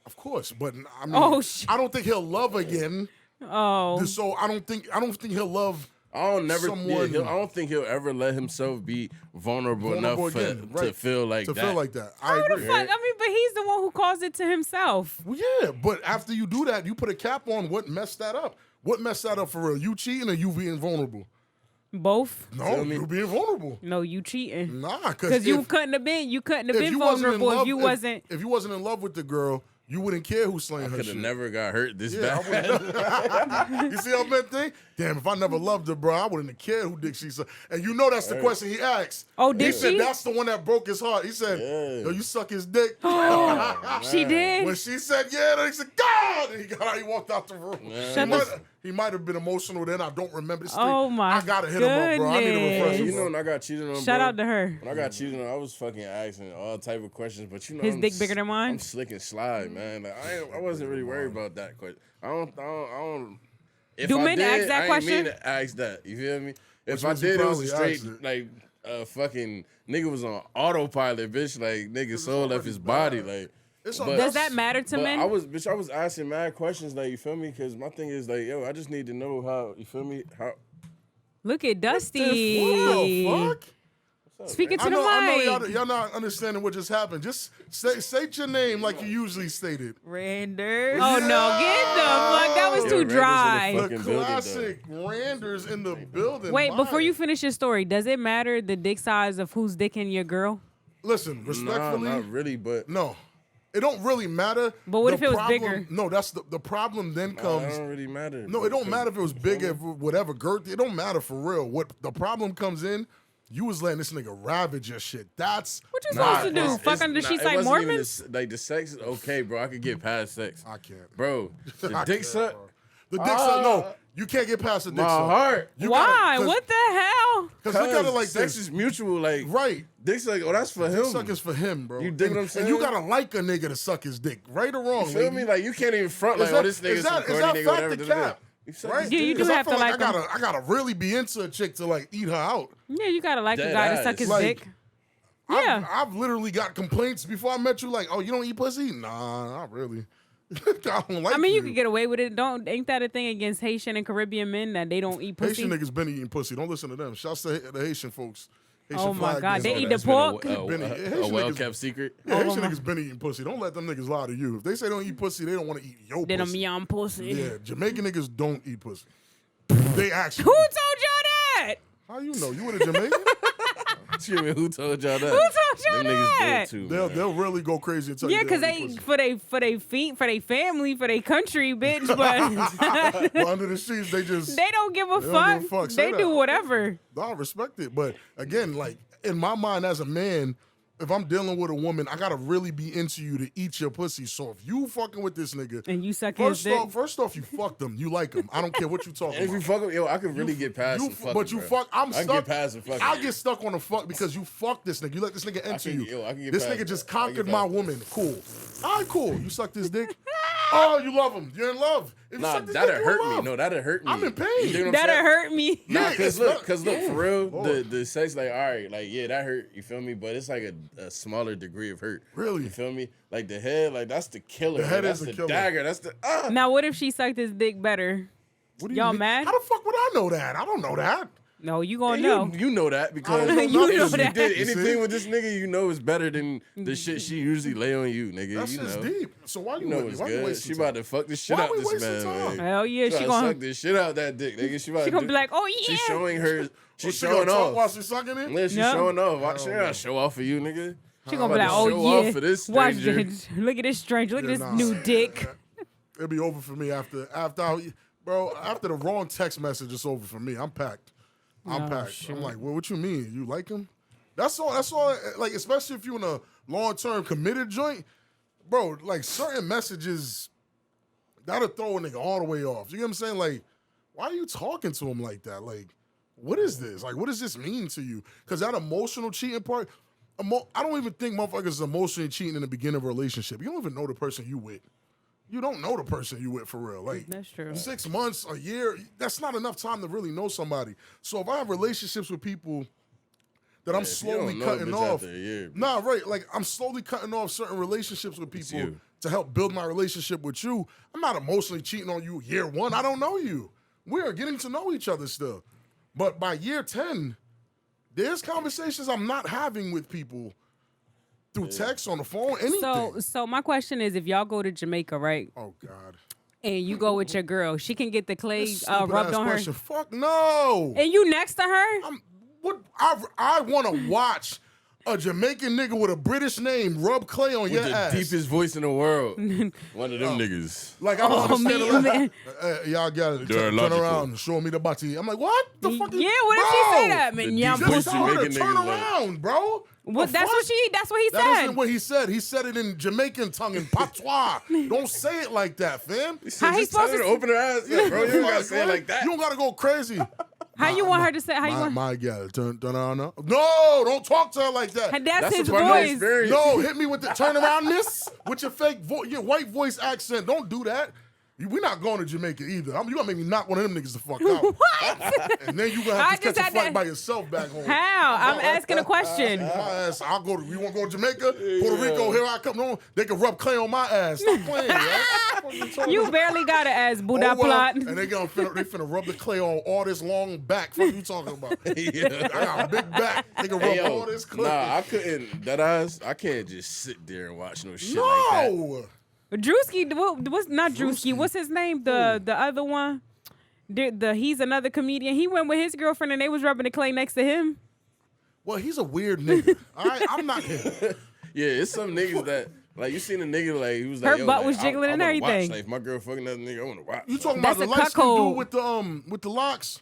Of course, but I mean, Oh, shit. I don't think he'll love again. Oh, So I don't think he'll love. I don't never. Someone- I don't think he'll ever let himself be vulnerable enough again, to feel like to that. feel like that. I who the agree. fuck? I mean, but he's the one who caused it to himself. Well, yeah, but after you do that, you put a cap on what messed that up. What messed that up for real? You cheating or you being vulnerable? Both? No, Feel me? you being vulnerable. No, you cheating. Nah, Because you if couldn't have been. You couldn't have been you wasn't in vulnerable love, if you wasn't. If you wasn't in love with the girl, you wouldn't care who's slaying her Could have shit. never got hurt this Yeah, bad. you see how that thing? Damn, if I never loved her, bro, I wouldn't have cared who dick she sucked. And you know that's the question he asked. Oh, He did said she? that's the one that broke his heart. He said, yo, you suck his dick. She did. When she said, yeah, then he said, God! And he got out, he walked out the room. Shut He might have been emotional then. I don't remember this Oh, thing. my I gotta hit him up, bro. I need to refresh him. You know when I got cheated on, Shout bro, out to her. When I got cheated on, I was fucking asking all type of questions, but you know, His I'm dick bigger than mine? I'm slick and slide, man. Like I wasn't really worried about that question. I don't. If Do I men did, ask that I ain't question? mean to ask that. You feel me? If I means he did, it was a probably straight asked it. like fucking nigga was on autopilot, bitch. Like nigga soul left his body, like. It's But- Does that matter to But men? I was asking mad questions, like you feel me? Because my thing is like, yo, I just need to know how you feel me. How Look at What Dusty. the fuck? Speaking to I the know mic. y'all not understanding what just happened. Just say your name like you usually stated. Randers. Oh no, get the fuck. That was Yo, too Randers in the dry. fuck- The Fucking building, classic Randers in the building. Wait, Why? before you finish your story, does it matter the dick size of who's dicking your girl? Listen, nah, respectfully, not really, but no. It don't really matter. But what The if it was problem- bigger? No, that's the problem then it comes. don't really matter. No, it don't matter if it was big, if whatever girth. It don't matter for real. What the problem comes in, you was letting this nigga ravage your shit. That's What you supposed to do? it's- Fuck it's under not- sheets it like wasn't even Mormons? like the sex is okay, bro. I could get past sex. I can't. Bro, the I dick can't, suck. bro. The dick suck. No, you can't get past the dick My suck. heart. You Why? gotta- What the hell? Because look at it like sex this. is mutual. Like Right. dick suck. Oh, that's for Dick him. suck is for him, bro. You dig what I'm And you saying? gotta like a nigga to suck his dick, right or wrong. You feel lady? me? Like you can't even front like, Is oh, this nigga's some is corny that nigga, fact whatever. or cap? You suck Right? his Yeah, you dick. do 'Cause I have feel to like him. I gotta really be into a chick to like eat her out. Yeah, you gotta like a Dead guy to ass. suck his Like, dick. Yeah. I've literally got complaints before I met you. Like, oh, you don't eat pussy? Nah, not really. I don't like I mean, you you could get away with it. Ain't that a thing against Haitian and Caribbean men that they don't eat pussy? Haitian niggas been eating pussy. Don't listen to them. Shouts to the Haitian folks. Haitian Oh my flag God, men. they Oh, eat the that's been pork. a well-kept secret. Yeah, Haitian my- niggas been eating pussy. Don't let them niggas lie to you. If they say don't eat pussy, they don't want to eat your Then a pussy. yum pussy. Yeah, Jamaican niggas don't eat pussy. They actually. Who told y'all that? How you know? You with a Jamaican? Excuse me, who told y'all that? Who told y'all Them niggas that? do too. they'll man. they'll really go crazy and tell Yeah, you because don't eat they pussy. for they feet, for they family, for they country, bitch. But Well, under the sheets, they just they don't give a They don't fuck. give a fuck. Say They that. do whatever. I respect it. But again, like in my mind as a man, if I'm dealing with a woman, I gotta really be into you to eat your pussy. So if you fucking with this nigga, And you suck his dick. first off, you fucked him. You like him. I don't care what you talking And if you about. fuck with, yo, I could really get past You, the fucking, but you bro. fuck. I'm I stuck. can get past the fucking. I get stuck on the fuck because you fuck this nigga. You let this nigga enter can- you. yo, I can get This past nigga that. just I can conquered get my past that. woman. Cool. All right, cool. You sucked his dick. Oh, you love him. You're in love. If you Nah, sucked his that'd dick, you in hurt me. love. No, that'd hurt me. I'm in pain. You dig what I'm That'll saying? hurt me. Nah, Yeah, cause it's look, not- for real, Lord. the sex, like, all right, like, yeah, that hurt. You feel me? But it's like a smaller degree of hurt. Really? You feel me? Like the head, like that's the killer. The head that's is the the killer. dagger. That's the. Now, what if she sucked his dick better? What do you Y'all mean? mad? How the fuck would I know that? I don't know that. No, you gonna know. You know that because I don't know if nothing. you know that. did You see? anything with this nigga, you know it's better than the shit she usually lay on you, nigga. That you shit's know. deep. So why You you know with me? it's Why you good. wasting She about time? to fuck the shit Why out we this wasting man. time? Man. Hell yeah, she Tryna gonna suck this shit out that dick, nigga. She about she gonna to be like, oh yeah. She's showing her. Oh, She's she gonna showing talk while off. she's sucking it? Yeah, she's Yeah. showing off. She gotta show off for you, nigga. She gonna be like, about to oh show off yeah. for this Watch stranger. this. Look at this stranger. Look at Yeah, this nah. new dick. It'll be over for me after after the wrong text message. It's over for me. I'm packed. I'm Oh, packed. shit. I'm like, well, what you mean? You like him? That's all. That's all. Like, especially if you in a long-term committed joint, bro. Like certain messages that'll throw a nigga all the way off. You get what I'm saying? Like, why are you talking to him like that? Like, what is this? Like, what does this mean to you? Because that emotional cheating part, I don't even think motherfuckers is emotionally cheating in the beginning of a relationship. You don't even know the person you with. You don't know the person you with for real. Like, That's true. 6 months, a year, that's not enough time to really know somebody. So if I have relationships with people that I'm if you slowly don't know a cutting bitch off. after a year, bitch. Nah, right. Like I'm slowly cutting off certain relationships with people you. to help build my relationship with you. I'm not emotionally cheating on you year one. I don't know you. We are getting to know each other still. But by year 10, there's conversations I'm not having with people through text, on the phone, anything. So my question is, if y'all go to Jamaica, right, Oh God. and you go with your girl, she can get the clay This stupid rubbed ass on question. her, Fuck no. and you next to her. What I want to watch a Jamaican nigga with a British name rub clay on With your the ass. deepest voice in the world. One of them niggas. Like I don't Oh, understand. man. Y'all got it. They're Turn illogical. around, show me the body. I'm like, what the fuck? Yeah, what if she say that, man? The Yeah, deepest Just tell her to Jamaican turn niggas, like- around, bro. What? The That's fuck? what he That said. isn't what he said. He said it in Jamaican tongue, in patois. Don't say it like that, fam. How he Just tell supposed her to to open her eyes up, bro. You don't gotta say it like that. You don't gotta go crazy. How you want her to say? How you My, want? my gal, turn around now. No, don't talk to her like that. That's That's his a part of the voice. experience. No, hit me with the turn around this with your fake your white voice accent. Don't do that. We're not going to Jamaica either. You gonna make me knock one of them niggas the fuck out. What? And then you gonna I have to just catch a had flight to- by yourself back home. How? I'm asking a question. My ass, I'll go to. You want to go to Jamaica, Puerto Rico? Here I come. No, they can rub clay on my ass. Stop playing, yo. You barely got to ask Oh, Buddha well, plot. and they finna rub the clay on all this long back. What you talking about? Yeah. I got a big back. They can rub Hey, all yo, this clay. nah, I couldn't. That eyes, I can't just sit there and watch no shit like that. No. Drewski, what's not Drewski? What's his name? The other one. He's another comedian. He went with his girlfriend and they was rubbing the clay next to him. Well, he's a weird nigga. All right, I'm not him. Yeah, it's some niggas that like you seen a nigga like he was like Her yo, butt like, was jiggling I and wanna everything. Watch. Like if my girl fucking another nigga, I want to watch. You talking That's about the a light skinned cuckold. dude with the locks?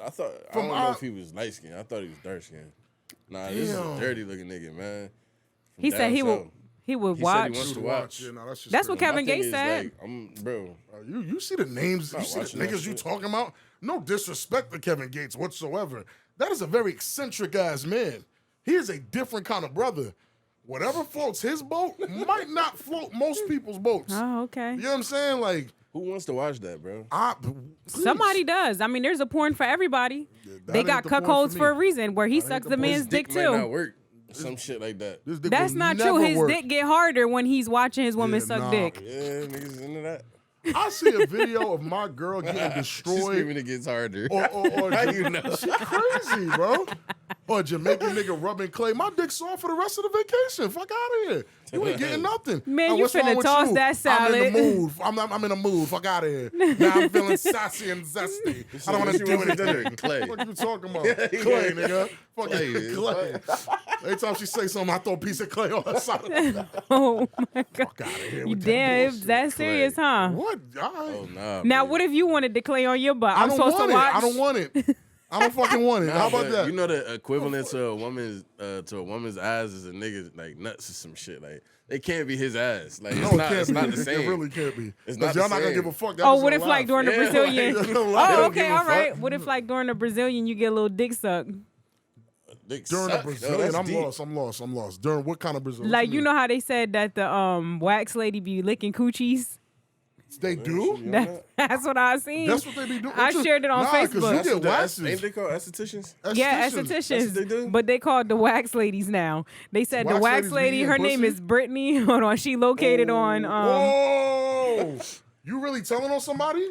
I thought I From don't know our- if he was light skinned. I thought he was dark skinned. Nah, this is Damn. a dirty looking nigga, man. From He said down he would south. he would He said he watch. wants to watch. Yeah, no, that's just That's what straight up. Kevin My thing Gates is, said. like, bro. You see the names, you Not see the watching that niggas you shit. talking about. No disrespect to Kevin Gates whatsoever. That is a very eccentric ass man. He is a different kind of brother. Whatever floats his boat might not float most people's boats. Oh, okay. You know what I'm saying? Like, Who wants to watch that, bro? Somebody does. I mean, there's a porn for everybody. that They ain't got the porn cuckolds for for a me. reason where he That ain't sucks the the porn. man's His dick dick might not too. work. Some shit like that. This dick That's will not never true. His work. dick get harder when he's watching his woman Yeah, suck nah. dick. Yeah, niggas into that. I see a video of my girl getting She's destroyed. screaming it gets harder. Or How you know? She crazy, bro. Or a Jamaican nigga rubbing clay. My dick's soft for the rest of the vacation. Fuck out of here. You ain't getting nothing. Man, Oh, you what's wrong finna with toss you? that I'm salad. in the mood. I'm in a mood. Fuck out of here. Now I'm feeling sassy and zesty. I don't want to do anything. Clay. What you talking about? Clay, nigga. Clay, Fucking clay. Every time she say something, I throw a piece of clay on her side. Oh my god. Fuck out of here. You with damn, that if that's serious, huh? What? All right. Oh nah. Now, bro. what if you wanted to clay on your butt? I I'm don't supposed want to it. watch. I don't want it. I don't fucking want it. Nah, How about but that? You know the equivalent to a woman's eyes is a nigga like nuts or some shit. Like it can't be his ass. Like it's No, not. it It's can't not be. the same. It really can't be. It's 'Cause not the y'all not gonna same. give a fuck. That Oh, was what a if laugh. like during the Yeah, Brazilian? like, they Oh, don't okay, give a all right. fuck. What if like during the Brazilian you get a little dick suck? Dick During suck. the Yo, Brazilian, that's I'm deep. lost. During what kind of Brazilian? Like you know how they said that the wax lady be licking coochies. they do. That's what I seen. That's what they be doing. I shared it on Nah, 'cause Facebook. you That's get what the waxes. ain't they called estheticians? Yeah, Estheticians. That's estheticians, what they do? but they called the wax ladies now. They said the Wax wax ladies be lady, eating her name pussy? is Brittany. Hold on, she located on. Whoa! You really telling on somebody?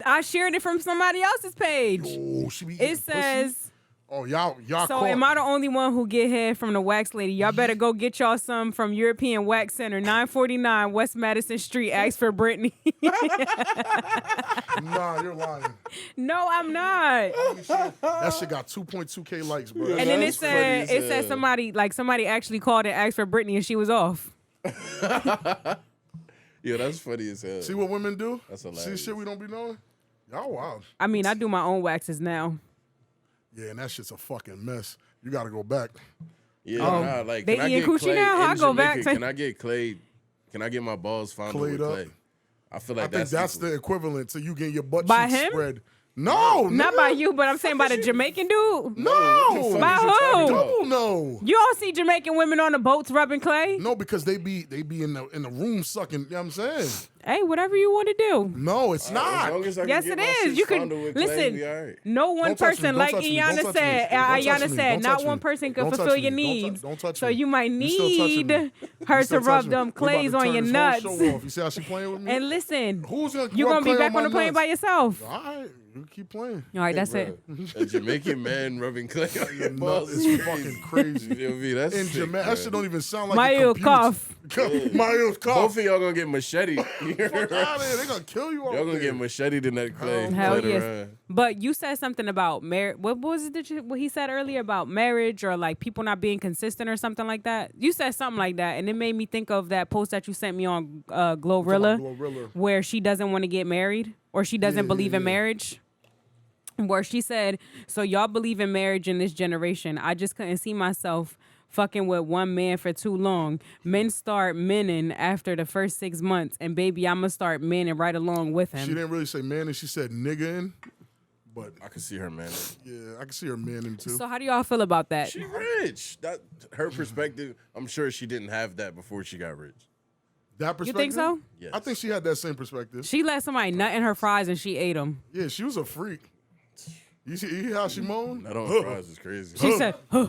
I shared it from somebody else's page. Oh, she be eating It says. pussy? Oh, y'all So caught. am I the only one who get head from the wax lady? Y'all better go get y'all some from European Wax Center, 949 West Madison Street. Ask for Brittany. Nah, you're lying. No, I'm not. That shit got 2.2K likes, bro. And then it That's funny said as hell. somebody actually called and asked for Brittany and she was off. Yeah, that's funny as hell. See what women do? That's See hilarious. shit we don't be knowing? Y'all wild. I mean, I do my own waxes now. Yeah, and that shit's a fucking mess. You got to go back. Yeah, Oh, nah, like they can I eating get coochie clay now? in I go back Jamaica? to- Can I get clay? Can I get my balls fondled with Clayed up? clay? I feel like I think that's equal. the equivalent to you getting your butt By cheeks him? spread. No, Not nigga. by you, but I'm saying by the Jamaican dude. No. By who? Double no. You all see Jamaican women on the boats rubbing clay? No, because they be in the room sucking, you know what I'm saying? Hey, whatever you want to do. No, it's As not. long as I can Yes, get it my is. shit You can fondled with clay, listen. be all right. No one Don't touch me, person, don't like touch me, Iana don't touch me, said, don't touch Iana me, said, don't not touch one me, person can don't touch fulfill me, your don't needs. don't touch So me. you might You still touching need me. her You to still rub touching me. them We about clays to on turn your this nuts. whole show off. You see how she playing with me? And listen, Who's gonna you're rub gonna be clay back on my on the plane nuts? by yourself. All right, you keep playing. All right, that's Bro, it. a Jamaican man rubbing clay on your Nut balls is is fucking crazy. You feel me? That's In sick, Jamaica, bro. that shit don't even sound like Mario it computes. cough. Mario cough. Both of y'all gonna get machete. Fuck out of here. They gonna kill you out Y'all gonna there. get macheted in that clay. Hell played yes. around. But you said something about marriage. What was it what he said earlier about marriage or like people not being consistent or something like that? You said something like that, and it made me think of that post that you sent me on Glorilla, Glorilla. where she doesn't want to get married or she doesn't Yeah, believe in yeah. marriage. Where she said, "So y'all believe in marriage in this generation? I just couldn't see myself fucking with one man for too long. Men start menning after the first 6 months, and baby, I'ma start menning right along with She him." didn't really say man, and she said nigga in. But I can see her, man. yeah, I can see her man in too. So how do y'all feel about that? She rich. That her perspective. I'm sure she didn't have that before she got rich. That You perspective? think so? Yes. I think she had that same perspective. She let somebody nut in her fries and she ate them. Yeah, she was a freak. You see how she moaned? That on fries is crazy. She said, huh.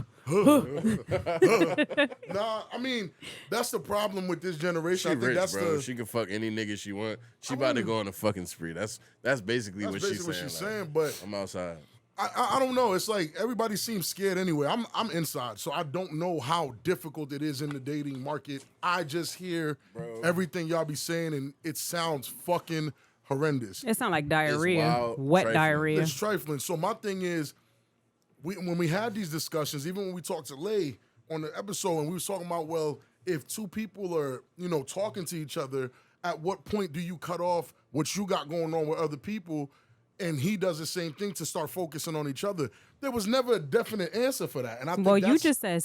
Nah, I mean, that's the problem with this generation. She I think rich, that's bro. the She can fuck any nigga she want. She about to go on a fucking spree. That's basically that's what basically she's what saying. she's like, saying. But I'm outside. I don't know. It's like everybody seems scared anyway. I'm inside, so I don't know how difficult it is in the dating market. I just hear everything y'all be saying, and it sounds fucking horrendous. It sound like diarrhea. wild, Wet trifling. diarrhea. It's trifling. So my thing is, when we had these discussions, even when we talked to Lay on the episode, and we was talking about, well, if two people are, talking to each other, at what point do you cut off what you got going on with other people, and he does the same thing to start focusing on each other? There was never a definite answer for that. And I think Well, you that's- just said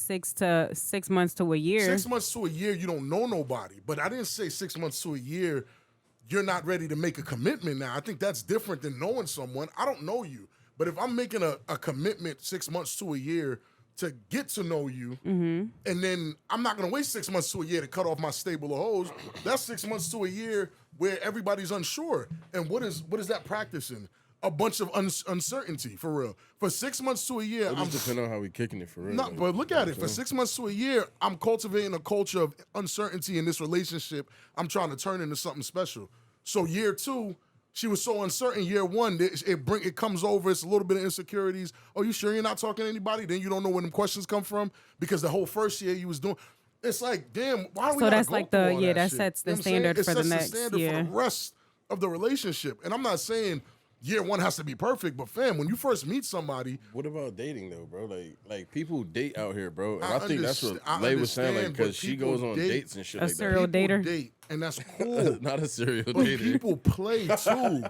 6 months to a year. 6 months to a year, you don't know nobody. But I didn't say 6 months to a year, you're not ready to make a commitment now. I think that's different than knowing someone. I don't know you. But if I'm making a commitment 6 months to a year to get to know you, and then I'm not gonna wait 6 months to a year to cut off my stable of hoes. That's 6 months to a year where everybody's unsure. And what is that practicing? A bunch of uncertainty, for real. For 6 months to a year, It just depends on how we kicking it for real. no, but look at it. For 6 months to a year, I'm cultivating a culture of uncertainty in this relationship. I'm trying to turn into something special. So year 2, she was so uncertain. Year 1, it comes over. It's a little bit of insecurities. Oh, you sure you're not talking to anybody? Then you don't know where them questions come from because the whole first year you was doing. It's like, damn, why do we? So that's go like through the all that shit? sets the You know what I'm saying? standard for the It sets next the standard for the rest of the relationship. And I'm not saying year 1 has to be perfect, but fam, when you first meet somebody, What about dating though, bro? Like people date out here, bro. And I, think that's what I Lay was saying, like, understand, because but she people goes on date. dates and shit A like serial that. dater? date, and that's cool. Not a serial But dater. people play too.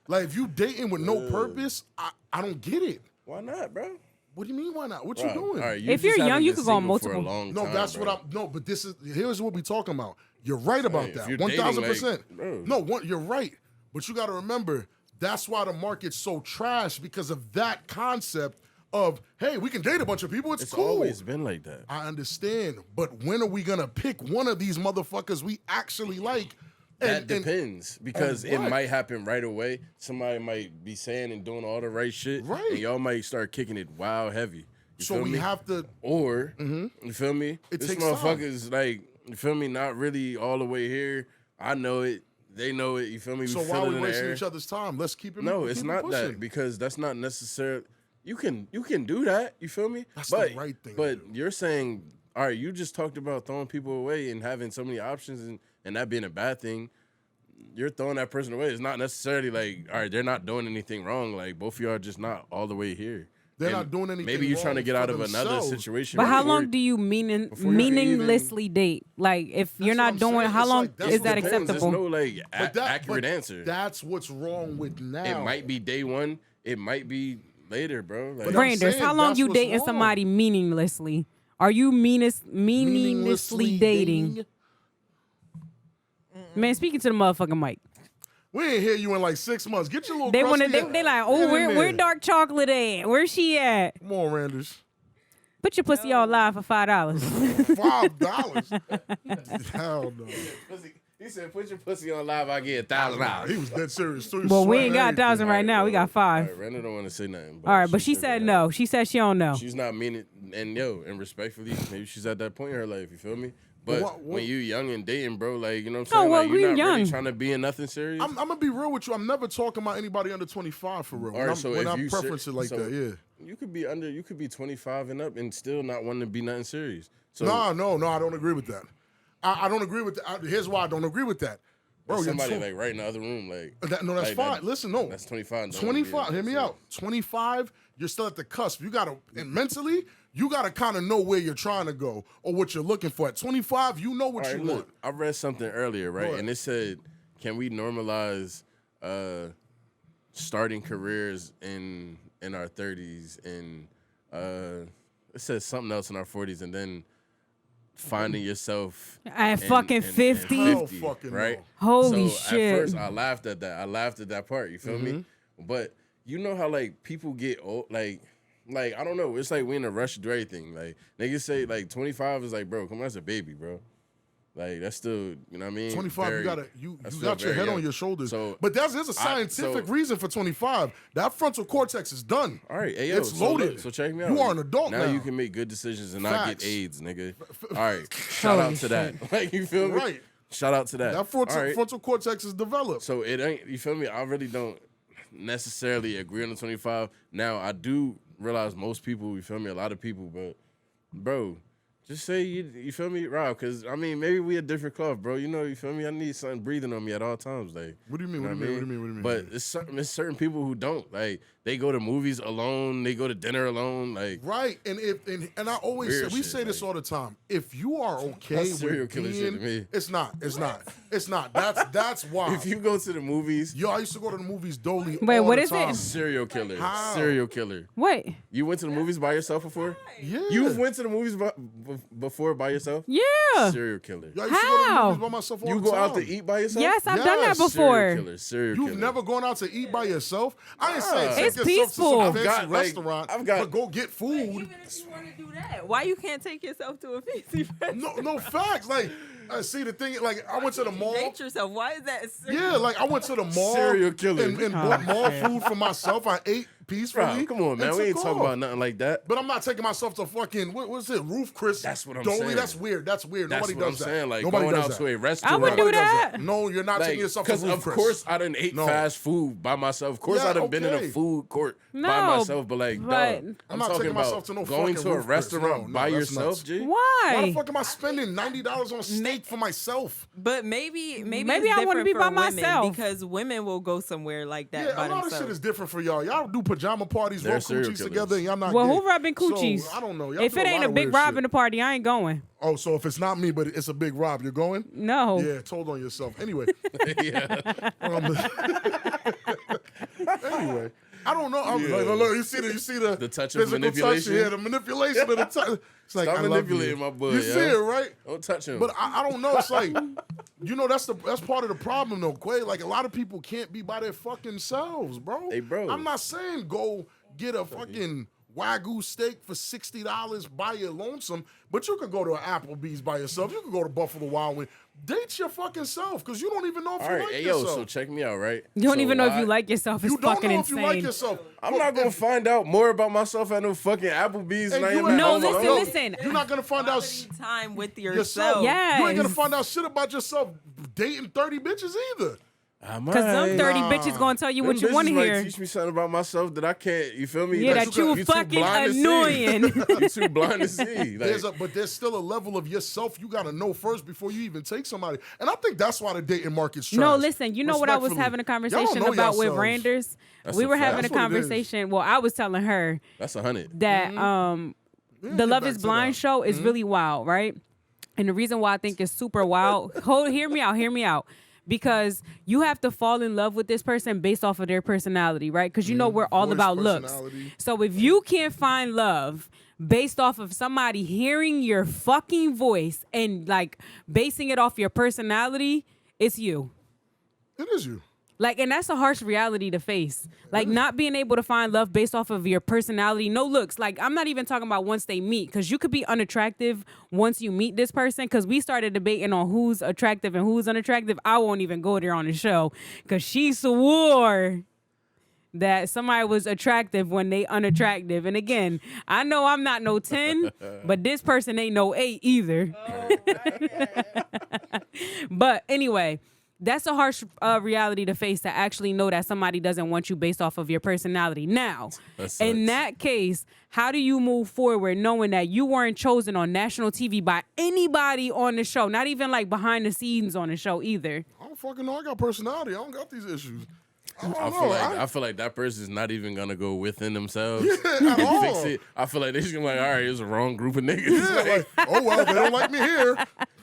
Like if you dating with no purpose, I don't get it. Why not, bro? What do you mean? Why not? What Bro, you doing? all right, If just you're young, haven't you been could go on single for a multiple. long No, time, that's bro. what I'm. No, but here's what we're talking about. You're right about If that. you're 1,000%. dating, like, bro. No, you're right. But you got to remember that's why the market's so trash because of that concept of hey, we can date a bunch of people. It's cool. always been like that. I understand, but when are we gonna pick one of these motherfuckers we actually like? That depends because it what? might happen right away. Somebody might be saying and doing all the right shit, Right. and y'all might start kicking it wild heavy. You So feel we me? have to. Or you feel me? It This takes time. motherfucker's like, you feel me? Not really all the way here. I know it. They know it. You feel me? So we why feel are it we in the wasting air. each other's time? Let's keep it. No, keep it's it not pushing. that because that's not necessary. You can do that. You feel me? That's the right thing to But do. you're saying, all right, you just talked about throwing people away and having so many options and that being a bad thing. You're throwing that person away. It's not necessarily like, all right, they're not doing anything wrong. Like both of y'all are just not all the way here. They're And not doing anything Maybe you're trying to wrong get for out of another themselves. situation. But how before- long do you before you can meaninglessly date? Like if you're what not I'm doing, saying. how It's long like, that's is what that depends. acceptable? There's no like accurate but answer. That's what's wrong with now. It might be day one. It might be later, bro. Like, But I'm Branders, saying how long that's you what's dating wrong. somebody meaninglessly? Are you meaninglessly dating? Man, speaking to the motherfucking mic. We ain't hear you in like 6 months. Get your little. They want to. crusty They like, Get oh, in where there. dark chocolate at? Where's she at? Come on, Randers. Put your pussy on live for $5. $5. Hell no. He said, "Put your pussy on live. I get $1,000." He was dead serious too. He was Well, we sweating ain't got everything. 1,000 right now. We got All 5. right, Randall don't want to say nothing. All right, but she said that. no. She said she don't know. She's not meaning, and respectfully, maybe she's at that point in her life. You feel me? But what- when you young and dating, bro, like you know what I'm Oh, saying, well, like we you're not young. really trying to be in nothing serious. I'm gonna be real with you. I'm never talking about anybody under 25 for real. All right, so when if I you preference it like so that, yeah. you could be 25 and up and still not wanting to be nothing serious. So No, I don't agree with that. I don't agree with that. Here's why I don't agree with that. Bro, you're somebody too- like right in the other room, like no, that's like, fine. that- Listen, no. that's 25. 25, hear me out. 25, you're still at the cusp. You gotta, and mentally, you gotta kind of know where you're trying to go or what you're looking for. At 25, you know what All right, you look, want. I read something earlier, right? What? And it said, can we normalize starting careers in our 30s and it says something else in our 40s and then finding yourself At fucking 50? Hell fucking right? no. Holy so shit. At first, I laughed at that. I laughed at that part. You feel me? But you know how like people get old, like I don't know. It's like we in a rush to do everything. Like niggas say like 25 is like, bro, come on, that's a baby, bro. Like that's still, you know what I mean? 25, Very- you gotta that's you still got your very head young. on your shoulders. So but there's a scientific reason for 25. That frontal cortex is done. all right, hey, yo, it's so loaded. look, so check me out. You are an adult now. Now you can make good decisions and not Facts. get AIDS, nigga. All right, shout out Holy to that. Like you feel me? Right. Shout out to that. That frontal, All right. frontal cortex is developed. So it ain't, you feel me? I really don't necessarily agree on the 25. Now, I do realize most people, you feel me? A lot of people, but bro, just say you feel me, Rob? Because I mean, maybe we a different cloth, bro. You know, you feel me? I need something breathing on me at all times, like. What do you mean? know What do you mean? What do you mean? But it's certain people who don't like. They go to movies alone. They go to dinner alone. Like Right, and I always say, Weird we shit, say this like- all the time. If you are okay That's serial with killer being, shit to me. it's not. That's why. if you go to the movies, Yo, I used to go to the movies dolly. Wait, all what the is it? time. serial killer, How? serial killer. What? You went to the movies by yourself before? Yeah. You went to the movies before by yourself? Yeah. Serial killer. Yo, I used to go to the How? movies by myself all You the go out to time. eat by yourself? Yes, I've done that Yes. before. Serial killer. Serial You've killer. never gone out to eat by yourself? I ain't saying Nah. take It's yourself peaceful. to some I've fancy got, like, restaurant, I've got- but go get food. Even if you want to do that, why you can't take yourself to a fancy restaurant? No facts. Like, see the thing. Like, I went to the mall. Date yourself. Why is that? Yeah, like I went to the mall Serial killer. and bought mall food for myself. I ate peacefully. Bro, come on, man. and We ain't took talking off. about nothing like that. But I'm not taking myself to fucking what's it, Roof Chris? That's what I'm Dolly? saying. That's weird. That's weird. That's Nobody what does I'm that. saying. Like Nobody going does out that. to a I restaurant. would do Nobody does that. No, you're not taking yourself to Because Roof of Chris. course I done ate No. fast food by myself. Of course Yeah, I done been in a okay. food court by No, myself. But like, but- dog, I'm not talking taking about myself to no going fucking to a Roof Chris. restaurant No, by that's yourself, nuts. G. Why the Why? fuck am I spending $90 on steak for myself? But maybe it's Maybe I wanna different be for by women myself. because women will go somewhere like that Yeah, by a lot of themselves. shit is different for y'all. Y'all do pajama parties, They're roll serial coochies killers. together, and y'all not Well, gay. who rubbing coochies? So, I don't know. Y'all If do it a ain't lot a of big weird Rob shit. in the party, I ain't going. Oh, so if it's not me, but it's a big Rob, you're going? No. Yeah, told on yourself. Anyway. Yeah. Anyway. I don't know. I'm like, look, you see the The touch of physical manipulation? Touch, yeah, the manipulation of the touch. It's like, Stop I love manipulating you. my boy, You yeah? see it, right? Don't touch him. But I don't know. It's like, that's part of the problem, though, Quay. Like, a lot of people can't be by their fucking selves, bro. Hey, bro. I'm not saying go get a fucking Wagyu steak for $60 by your lonesome, but you could go to an Applebee's by yourself. You could go to Buffalo Wild Wings. Date your fucking self, because you don't even know if all you right, like hey, yourself. yo, so check me out, right? You don't So even know if why- you like yourself. It's You don't fucking know insane. if you like yourself. I'm not gonna find out more about myself at no fucking Applebee's. Hey, and I you am ain't- at No, home listen, alone. listen. You're not gonna find out Quality time with yourself. yourself. Yeah. You ain't gonna Yes. find out shit about yourself dating 30 bitches either. Because them 30 bitches gonna tell you what you want to hear. Teach me something about myself that I can't. You feel me? Yeah, Like, that you too fucking blind to see. annoying. You too blind to see. Like, But there's still a level of yourself you gotta know first before you even take somebody. And I think that's why the dating market's trash. No, listen, you know what I was Respectfully. having a Y'all don't conversation know about with yourselves. Randers? That's We a were fact. having a That's what it is. conversation. Well, I was telling her that's 100. that Yeah, the get Love back is to Blind that. show is really wild, right? And the reason why I think it's super wild, hear me out. Because you have to fall in love with this person based off of their personality, right? Because you know we're all Voice, about looks. personality. So if you can't find love based off of somebody hearing your fucking voice and like basing it off your personality, it's you. It is you. Like, and that's a harsh reality to face. Like, not being able to find love based off of your personality, no looks. Like, I'm not even talking about once they meet, because you could be unattractive once you meet this person. Because we started debating on who's attractive and who's unattractive. I won't even go there on the show, because she swore that somebody was attractive when they unattractive. And again, I know I'm not no 10, but this person ain't no 8 either. But anyway, that's a harsh reality to face, to actually know that somebody doesn't want you based off of your personality. Now, That sucks. in that case, how do you move forward knowing that you weren't chosen on national TV by anybody on the show, not even like behind the scenes on the show either? I don't fucking know. I got personality. I don't got these issues. I don't know. I feel like that person's not even gonna go within themselves at and all. fix it. I feel like they're just gonna be like, all right, it was the wrong group of niggas. Yeah, like, oh well, they don't like me here.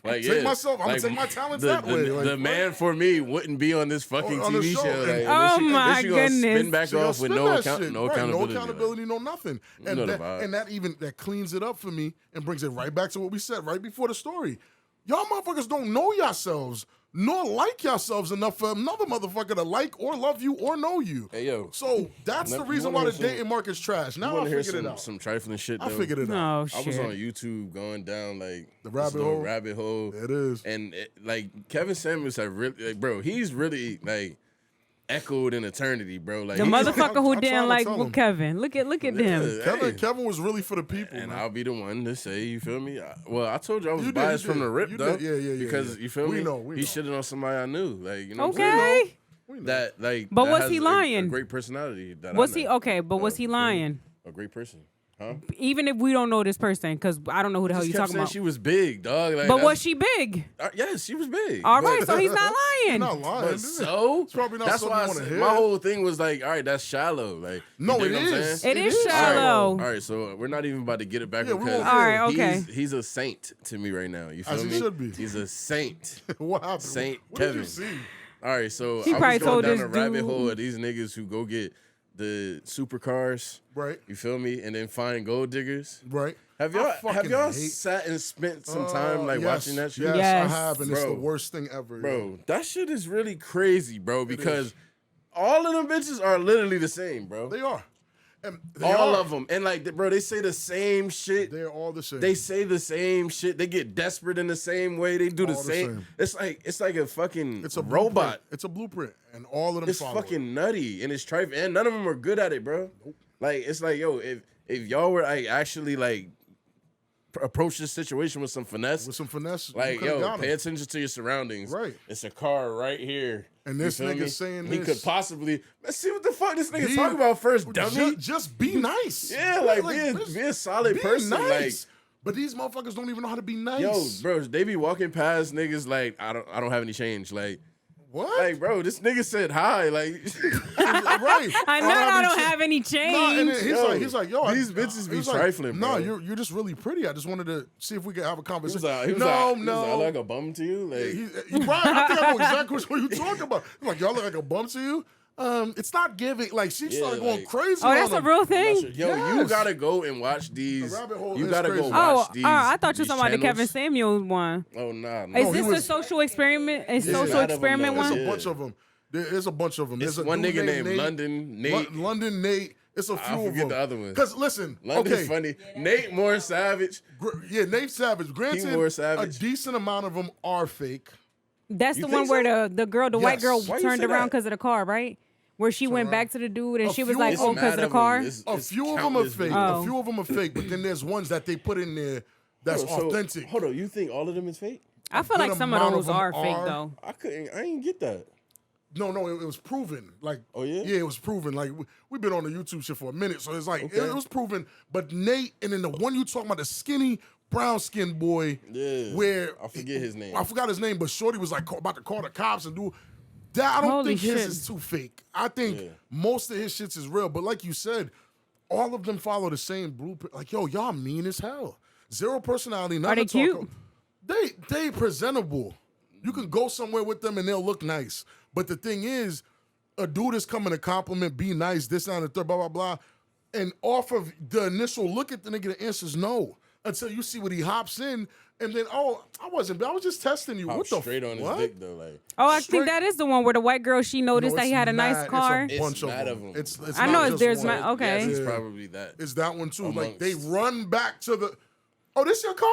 Like, Take yeah. myself. I'm Like, gonna take my talents the, that the, way. The, Like, man for me wouldn't be on this fucking On the TV show. show. Like, And- and Oh then my then she gonna goodness. Spin back She gonna off with spin no that account, shit. no Right, accountability. No accountability, no nothing. You And know the that, vibe. and that cleans it up for me and brings it right back to what we said right before the story. Y'all motherfuckers don't know yourselves, nor like yourselves enough for another motherfucker to like or love you or know you. Hey, yo. So that's Now, the you reason wanna why the hear some- dating market's trash. You Now I want to hear figured it out. some trifling shit? I Though? figured it out. Oh, I was shit. on YouTube going down like The this rabbit little hole? rabbit hole. It is. And like Kevin Samuels, bro, he's really like echoed in eternity, bro. Like The he's- motherfucker I'm who trying didn't to like tell him. Kevin. Look at Yeah, them. hey. Kevin was really for the people, And man. I'll be the one to say, you feel me? Well, I told you I was You did, biased you from the did. rip, You though. did. Yeah. Because you feel We me? know. He shitted on somebody I knew, like you know. What I'm Okay. saying? We know. That like. But that was has he a lying? great personality. That Was I he know. okay? But was he You feel me? lying? A great person, huh? Even if we don't know this person, because I don't know who the hell Just you kept talking saying about. she was big, dog. Like, But that's- was she big? Yes, she was big. All But- right, so he's not lying. Not lying. But so It's probably not that's something why you I wanna said, hear. my whole thing was like, all right, that's shallow. Like, No, you it dig what I'm is. saying? It is is shallow. All right, so we're not even about to get it back Yeah, on we won't Kevin. get All right, okay. He's a saint to me right now. You feel As he me? should be. He's a saint. What happened? Saint what did Kevin. you see? All right, so He I probably was going told down this a rabbit dude- hole of these niggas who go get the supercars. Right. You feel me? And then find gold diggers. Right. Have y'all sat and spent some time yes, watching that shit? Yes, Yes. I have, and it's the Bro. worst thing ever. Bro, that shit is really crazy, bro, because all of them bitches are literally the same, bro. They are. And all of them. And like, bro, they say the same shit. They're all the same. They say the same shit. They get desperate in the same way. They do the All the same. same. It's like a fucking It's a robot. blueprint. It's a blueprint, and all of them It's follow fucking it. nutty and it's trifling. And none of them are good at it, bro. Like, it's like, yo, if y'all were like actually like approach this situation with some finesse, like, yo, pay attention to your surroundings. Right. It's a car right here. And this You feel nigga me? saying he this. could possibly, let's see what the fuck this nigga talk about first, dummy. Just be nice. Yeah, like be a solid be person. Nice. But these motherfuckers don't even know how to be nice. Yo, bro, they be walking past niggas like I don't have any change. Like, what? Like, bro, this nigga said hi. Like, right. I don't have any change. No, and then he's like, yo, these bitches be he's trifling, No, bro. you're just really pretty. I just wanted to see if we could have a conversation. He was I look like a bum to you. Like, right. I think I know exactly what you're talking about. I'm like, y'all look like a bum to you. It's not giving. Like, she started going crazy. Oh, that's a real thing. Yo, you gotta go and watch these. The rabbit hole You is gotta crazy. go watch these. I thought you were talking about the channels. Kevin Samuels one. Oh, nah. Is this a social experiment? A social experiment There's one? a bunch of them. There's a bunch of them. It's There's a one dude nigga named Nate. London Nate. London Nate. It's a few I of them. forget the other one. Because listen, London's okay. funny. Nate more savage. Nate Savage. Granted, more savage. a decent amount of them are fake. That's You the one think where the white girl Why you turned say around that? because of the car, right? Where she went back to the dude and A she was few like, of oh, them- because of the car? A few of them are fake. A few of them are fake, but then there's ones that they put in there that's authentic. Hold on, you think all of them is fake? I feel like good some of amount those of them are fake are. though. I didn't get that. No, it was proven. Like, Oh, yeah? Yeah, it was proven. Like, we've been on the YouTube shit for a minute, so it's like, Okay. it was proven. But Nate, and then the one you talking about, the skinny, brown-skinned boy, Yeah. where... I forget his name. I forgot his name, but Shorty was like about to call the cops and do... That, I don't Holy think his shit. is too fake. I think most of his shits is real. But like you said, all of them follow the same blueprint. Like, yo, y'all mean as hell. Zero personality. Are they cute? They presentable. You can go somewhere with them and they'll look nice. But the thing is, a dude is coming to compliment, be nice, this, that, and the third, blah, blah, blah. And off of the initial look at the nigga, the answer's no. Until you see what he hops in, and then, I was just testing you. Hop What the straight on his what? dick though, like. Oh, I Straight- think that is the one where the white girl, she noticed that he had a nice car. It's a bunch mad of of them. them. It's I not know just there's one. my okay. Yes, it's Yeah. probably that. It's that one too. Like, they Amongst- run back to the, oh, this your car?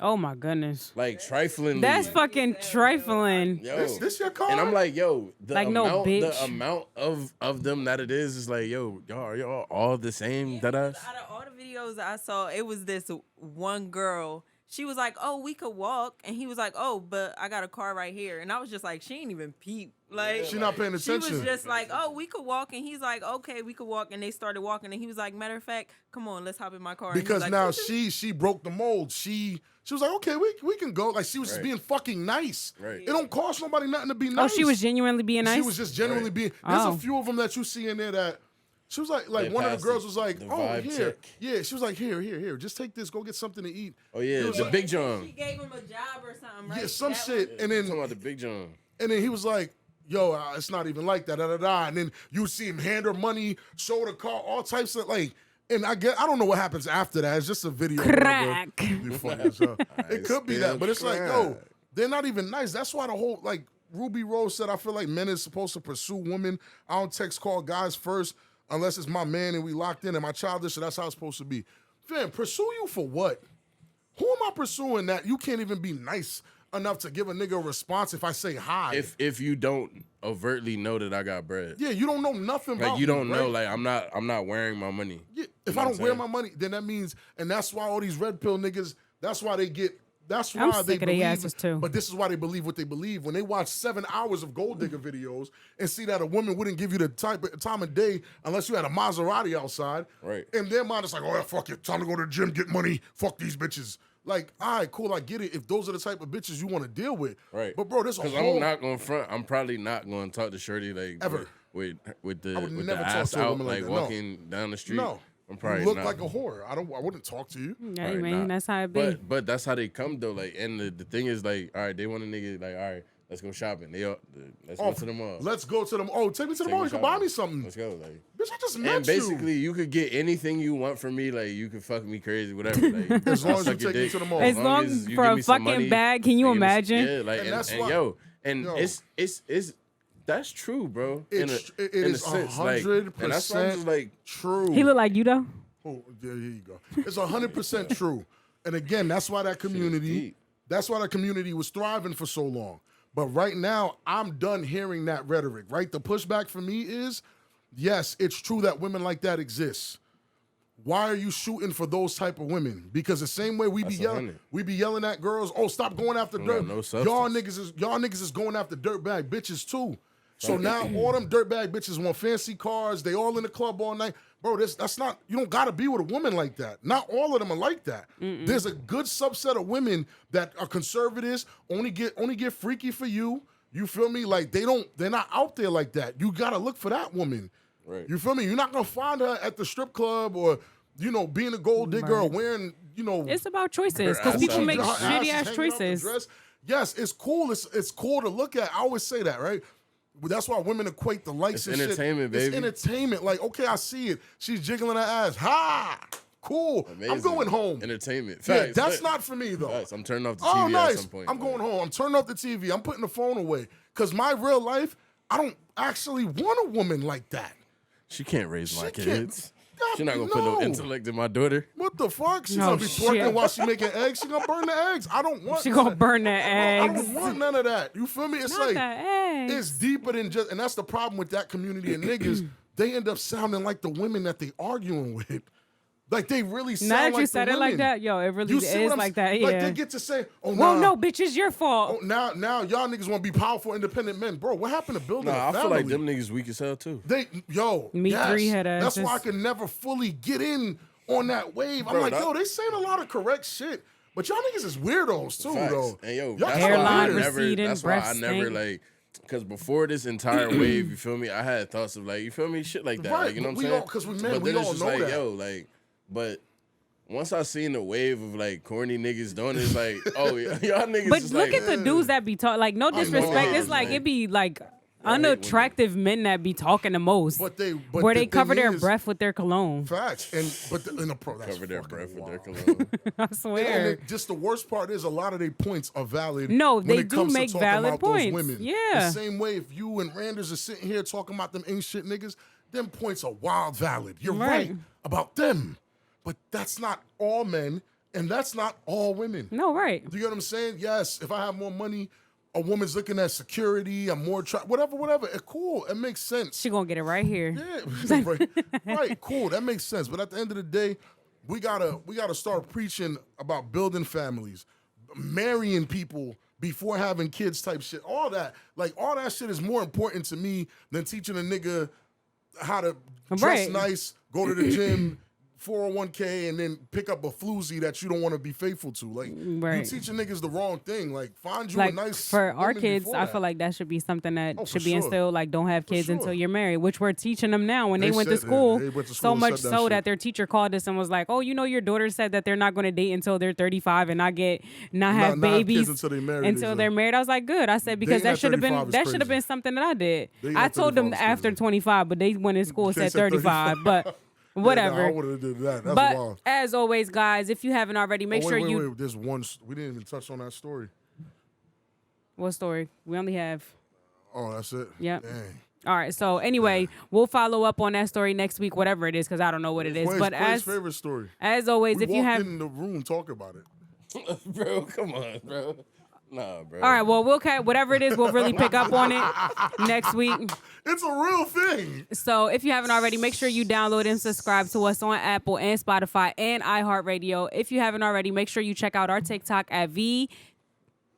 Oh my goodness, Like trifling. that's fucking trifling. Yo. This your car? And I'm like, yo, the Like, amount, no, bitch. the amount of them that it is like, yo, y'all all the same. That us. Out of all the videos I saw, it was this one girl. She was like, "Oh, we could walk," and he was like, "Oh, but I got a car right here." And I was just like, "She ain't even peep." Like, She not paying She was attention. just like, "Oh, we could walk," and he's like, "Okay, we could walk." And they started walking, and he was like, "Matter of fact, come on, let's hop in my car." And he was Because like, now "Choo-choo." she broke the mold. She was like, okay, we can go. Like, she was just Right. being fucking nice. Right. It don't cost nobody nothing to be Oh, nice. she was genuinely being nice. She was just genuinely being. There's Oh. a few of them that you see in there that she was like They one of the passed girls the- was like, the oh, vibe here. check. Yeah, she was like, here, just take this, go get something to eat. Oh yeah, the Big John. She gave him a job or something, right? Yeah, some That shit. was- And I'm talking then about the Big John. he was like, yo, it's not even like that, da da da. And then you see him hand her money, show the car, all types of like. And I don't know what happens after that. It's just a video. Crack. You funny as hell. It could be that, but it's like, yo, crack. they're not even nice. That's why the whole like Ruby Rose said, I feel like men is supposed to pursue women. I don't text call guys first unless it's my man and we locked in. Am I childish? So that's how it's supposed to be. Fam, pursue you for what? Who am I pursuing that you can't even be nice enough to give a nigga a response if I say hi? If you don't overtly know that I got bread, Yeah, you don't know nothing about like you me, don't know, right? like I'm not wearing my money. Yeah, You if know I what don't I'm wear saying? my money, then that means, and that's why all these red pill niggas, that's why they get, that's why I'm they sick of they believe, asses, too. But this is why they believe what they believe. When they watch 7 hours of gold digger videos and see that a woman wouldn't give you the time of day unless you had a Maserati outside, Right. in their mind, it's like, oh, yeah, fuck it, time to go to the gym, get money, fuck these bitches. Like, all right, cool, I get it. If those are the type of bitches you want to deal with. Right. But, bro, there's a Because whole... I'm not going to front. I'm probably not going to talk to Shorty like Ever. with the I would with never the talk ass to a out, woman like like that. No. walking down the street. No. I'm probably you look not. like a whore. I wouldn't talk to you. Yeah, Right, man, nah. that's how it be. But that's how they come though. Like, and the thing is like, all right, they want a nigga like, all right, let's go shopping. Let's go to the mall. Let's go to the mall. Oh, take me to the Take mall. me You can buy shopping. me something. Let's go. Like, Bitch, I just met and basically, you could get anything you want from me. Like, you could fuck me crazy, whatever. Like, As long as you suck your take me dick. to the mall. As long as you for give a me some fucking money, bag, can you and give me some- imagine? Yeah, like, And and, that's and why- yo, and Yo. it's that's true, bro. It in a is sense, like, 100% and that's why I'm just like, true. He look like you though. Oh, yeah, here you go. It's 100% true. And again, that's why that community, deep. was thriving for so long. But right now, I'm done hearing that rhetoric, right? The pushback for me is, yes, it's true that women like that exist. Why are you shooting for those type of women? Because the same way we be That's yelling, 100. we be yelling at girls, oh, stop going after Don't dirt. got no y'all substance. niggas is going after dirtbag bitches too. So now all them dirtbag bitches want fancy cars. They all in the club all night. Bro, that's not, you don't gotta be with a woman like that. Not all of them are like that. There's a good subset of women that are conservatives, only get freaky for you. You feel me? Like they're not out there like that. You gotta look for that woman. Right. You feel me? You're not gonna find her at the strip club or, being a gold digger or wearing, It's about choices Her because ass people out. make her ass shitty is ass hanging out the choices. dress. Yes, it's cool. It's cool to look at. I always say that, right? But that's why women equate the likes It's and shit. entertainment, It's baby. entertainment. Like, okay, I see it. She's jiggling her ass. Ha! Cool. I'm amazing. going home. Entertainment. Yeah, Facts. that's not for me though. Facts. I'm turning off the Oh, TV at nice. some point. I'm going home. I'm turning off the TV. I'm putting the phone away. Because my real life, I don't actually want a woman like that. She can't raise my She can't- kids. She's not gonna put No. no intellect in my daughter. What the fuck? She's No gonna be twerking shit. while she making eggs. She gonna burn the eggs. I don't want She none gonna of- burn the I eggs. don't want none of that. You feel me? It's Not like the eggs. it's deeper than just, and that's the problem with that community of niggas. They end up sounding like the women that they arguing with. Like they really sound Now that like you the said it like women. that, yo, it really You see is what I'm like that. Like Yeah. they get to say, "Oh Well, nah, no, bitch, it's your fault. oh, now y'all niggas want to be powerful, independent men, bro. What happened to building a Nah, I family? feel like them niggas weak as hell too. They Me yes. three head That's why I asses. can never fully get in on that wave. I'm Bro, like, that- yo, they saying a lot of correct shit, but y'all niggas is weirdos too, Facts. though. And yo, Y'all that's kinda why I Hairline weird. never. receding, That's why I breath never stink. like. Because before this entire wave, you feel me? I had thoughts of like, you feel me, shit like that. Right, Like, you know but what I'm we saying? all- 'cause we men, but we then it's all just know like, that. yo, like, but once I seen the wave of like corny niggas doing it, it's like, oh, y'all niggas. But is look like, at the dudes that be talking. Like, no disrespect. It's like man. it be like women. unattractive men that be talking the most. But where the they thing cover their is- breath with their cologne. Facts, but in the pro, that's cover their fucking breath with their wild. cologne. I And swear. just the worst part is a lot of their points are valid. No, when they it do comes to make talking valid about those points. women. Yeah. The same way if you and Randers are sitting here talking about them ain't shit niggas, them points are wild valid. You're right, Right. about them. But that's not all men, and that's not all women. No, right. Do you get what I'm saying? Yes, if I have more money, a woman's looking at security, I'm more whatever. Cool, it makes sense. She gonna get it right here. Yeah, right, cool. That makes sense. But at the end of the day, we gotta start preaching about building families, marrying people before having kids, type shit. All that shit is more important to me than teaching a nigga how to dress Right. nice, go to the gym, 401k, and then pick up a floozy that you don't want to be faithful to. Like you Right. teaching niggas the wrong thing. Like find you Like a nice for our woman kids, before I that. feel like that should be something that Oh, for should be sure. instilled. Like, don't have kids sure. until you're married, which we're teaching them now. When They they went to said- school, they went to school so and much said that so shit. that their teacher called us and was like, "Oh, you know, your daughter said that they're not going to date until they're 35 and not have not have babies kids until they married, Until they they're said. married." I was like, "Good." I said because Dating that at should have been 35 is crazy. something that I did. Dating I at told them 35 is after crazy. 25, but they went in school and They said said 35. But Yeah, whatever. I would have did that. That's But wild. as always, guys, if you haven't already, make Oh, sure wait, you. Wait. There's one. We didn't even touch on that story. What story? We only have. Oh, that's it. Yep. Dang. All right. So anyway, we'll follow up on that story next week, whatever it is, because I don't know what it is. Quay's But favorite story. as always, We if you walked have. in the room, talk about it. Bro, come on, bro. Nah, bro. All right. Well, whatever it is, we'll really pick up on it next week. It's a real thing. So if you haven't already, make sure you download and subscribe to us on Apple and Spotify and iHeartRadio. If you haven't already, make sure you check out our TikTok at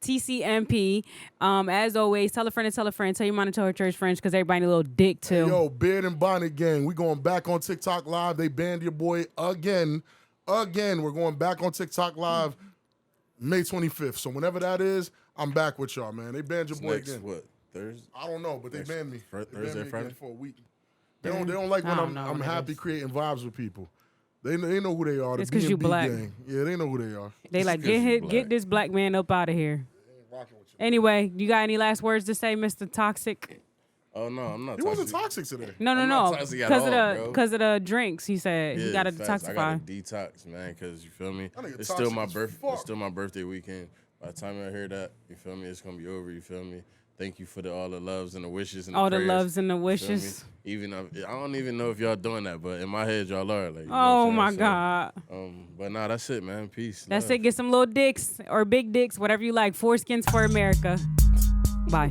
TCMP. As always, tell a friend to tell a friend. Tell your mom to tell her church friends because everybody need a little dick too. Yo, Beard and Bonnet Gang. We going back on TikTok Live. They banned your boy again. We're going back on TikTok Live May 25th. So whenever that is, I'm back with y'all, man. They banned your boy Next, again. what? Thursday? I don't know, but they banned me. They banned Thursday, me again Friday? for a week. They don't like when I don't know I'm what it happy is. creating vibes with people. They know who they are. It's The 'cause you B&B black. gang. Yeah, they know who they are. They like Because you get black. this black man up out of here. They ain't rocking with you. Anyway, you got any last words to say, Mr. Toxic? Oh no, I'm not. He wasn't toxic today. No, I'm not no. toxic at Because all, of the bro. because of the drinks. He said he got to facts. I got detoxify. to detox, man, because you feel me. That nigga It's still toxic my as birthday. fuck. It's still my birthday weekend. By the time I hear that, you feel me, it's gonna be over. You feel me? Thank you for all the loves and the wishes and All the prayers, loves and the you feel wishes. me? Even I don't even know if y'all doing that, but in my head y'all are. Like, you know Oh what I'm my saying? God. But nah, that's it, man. Peace. That's love. it. Get some little dicks or big dicks, whatever you like. Foreskins for America. Bye.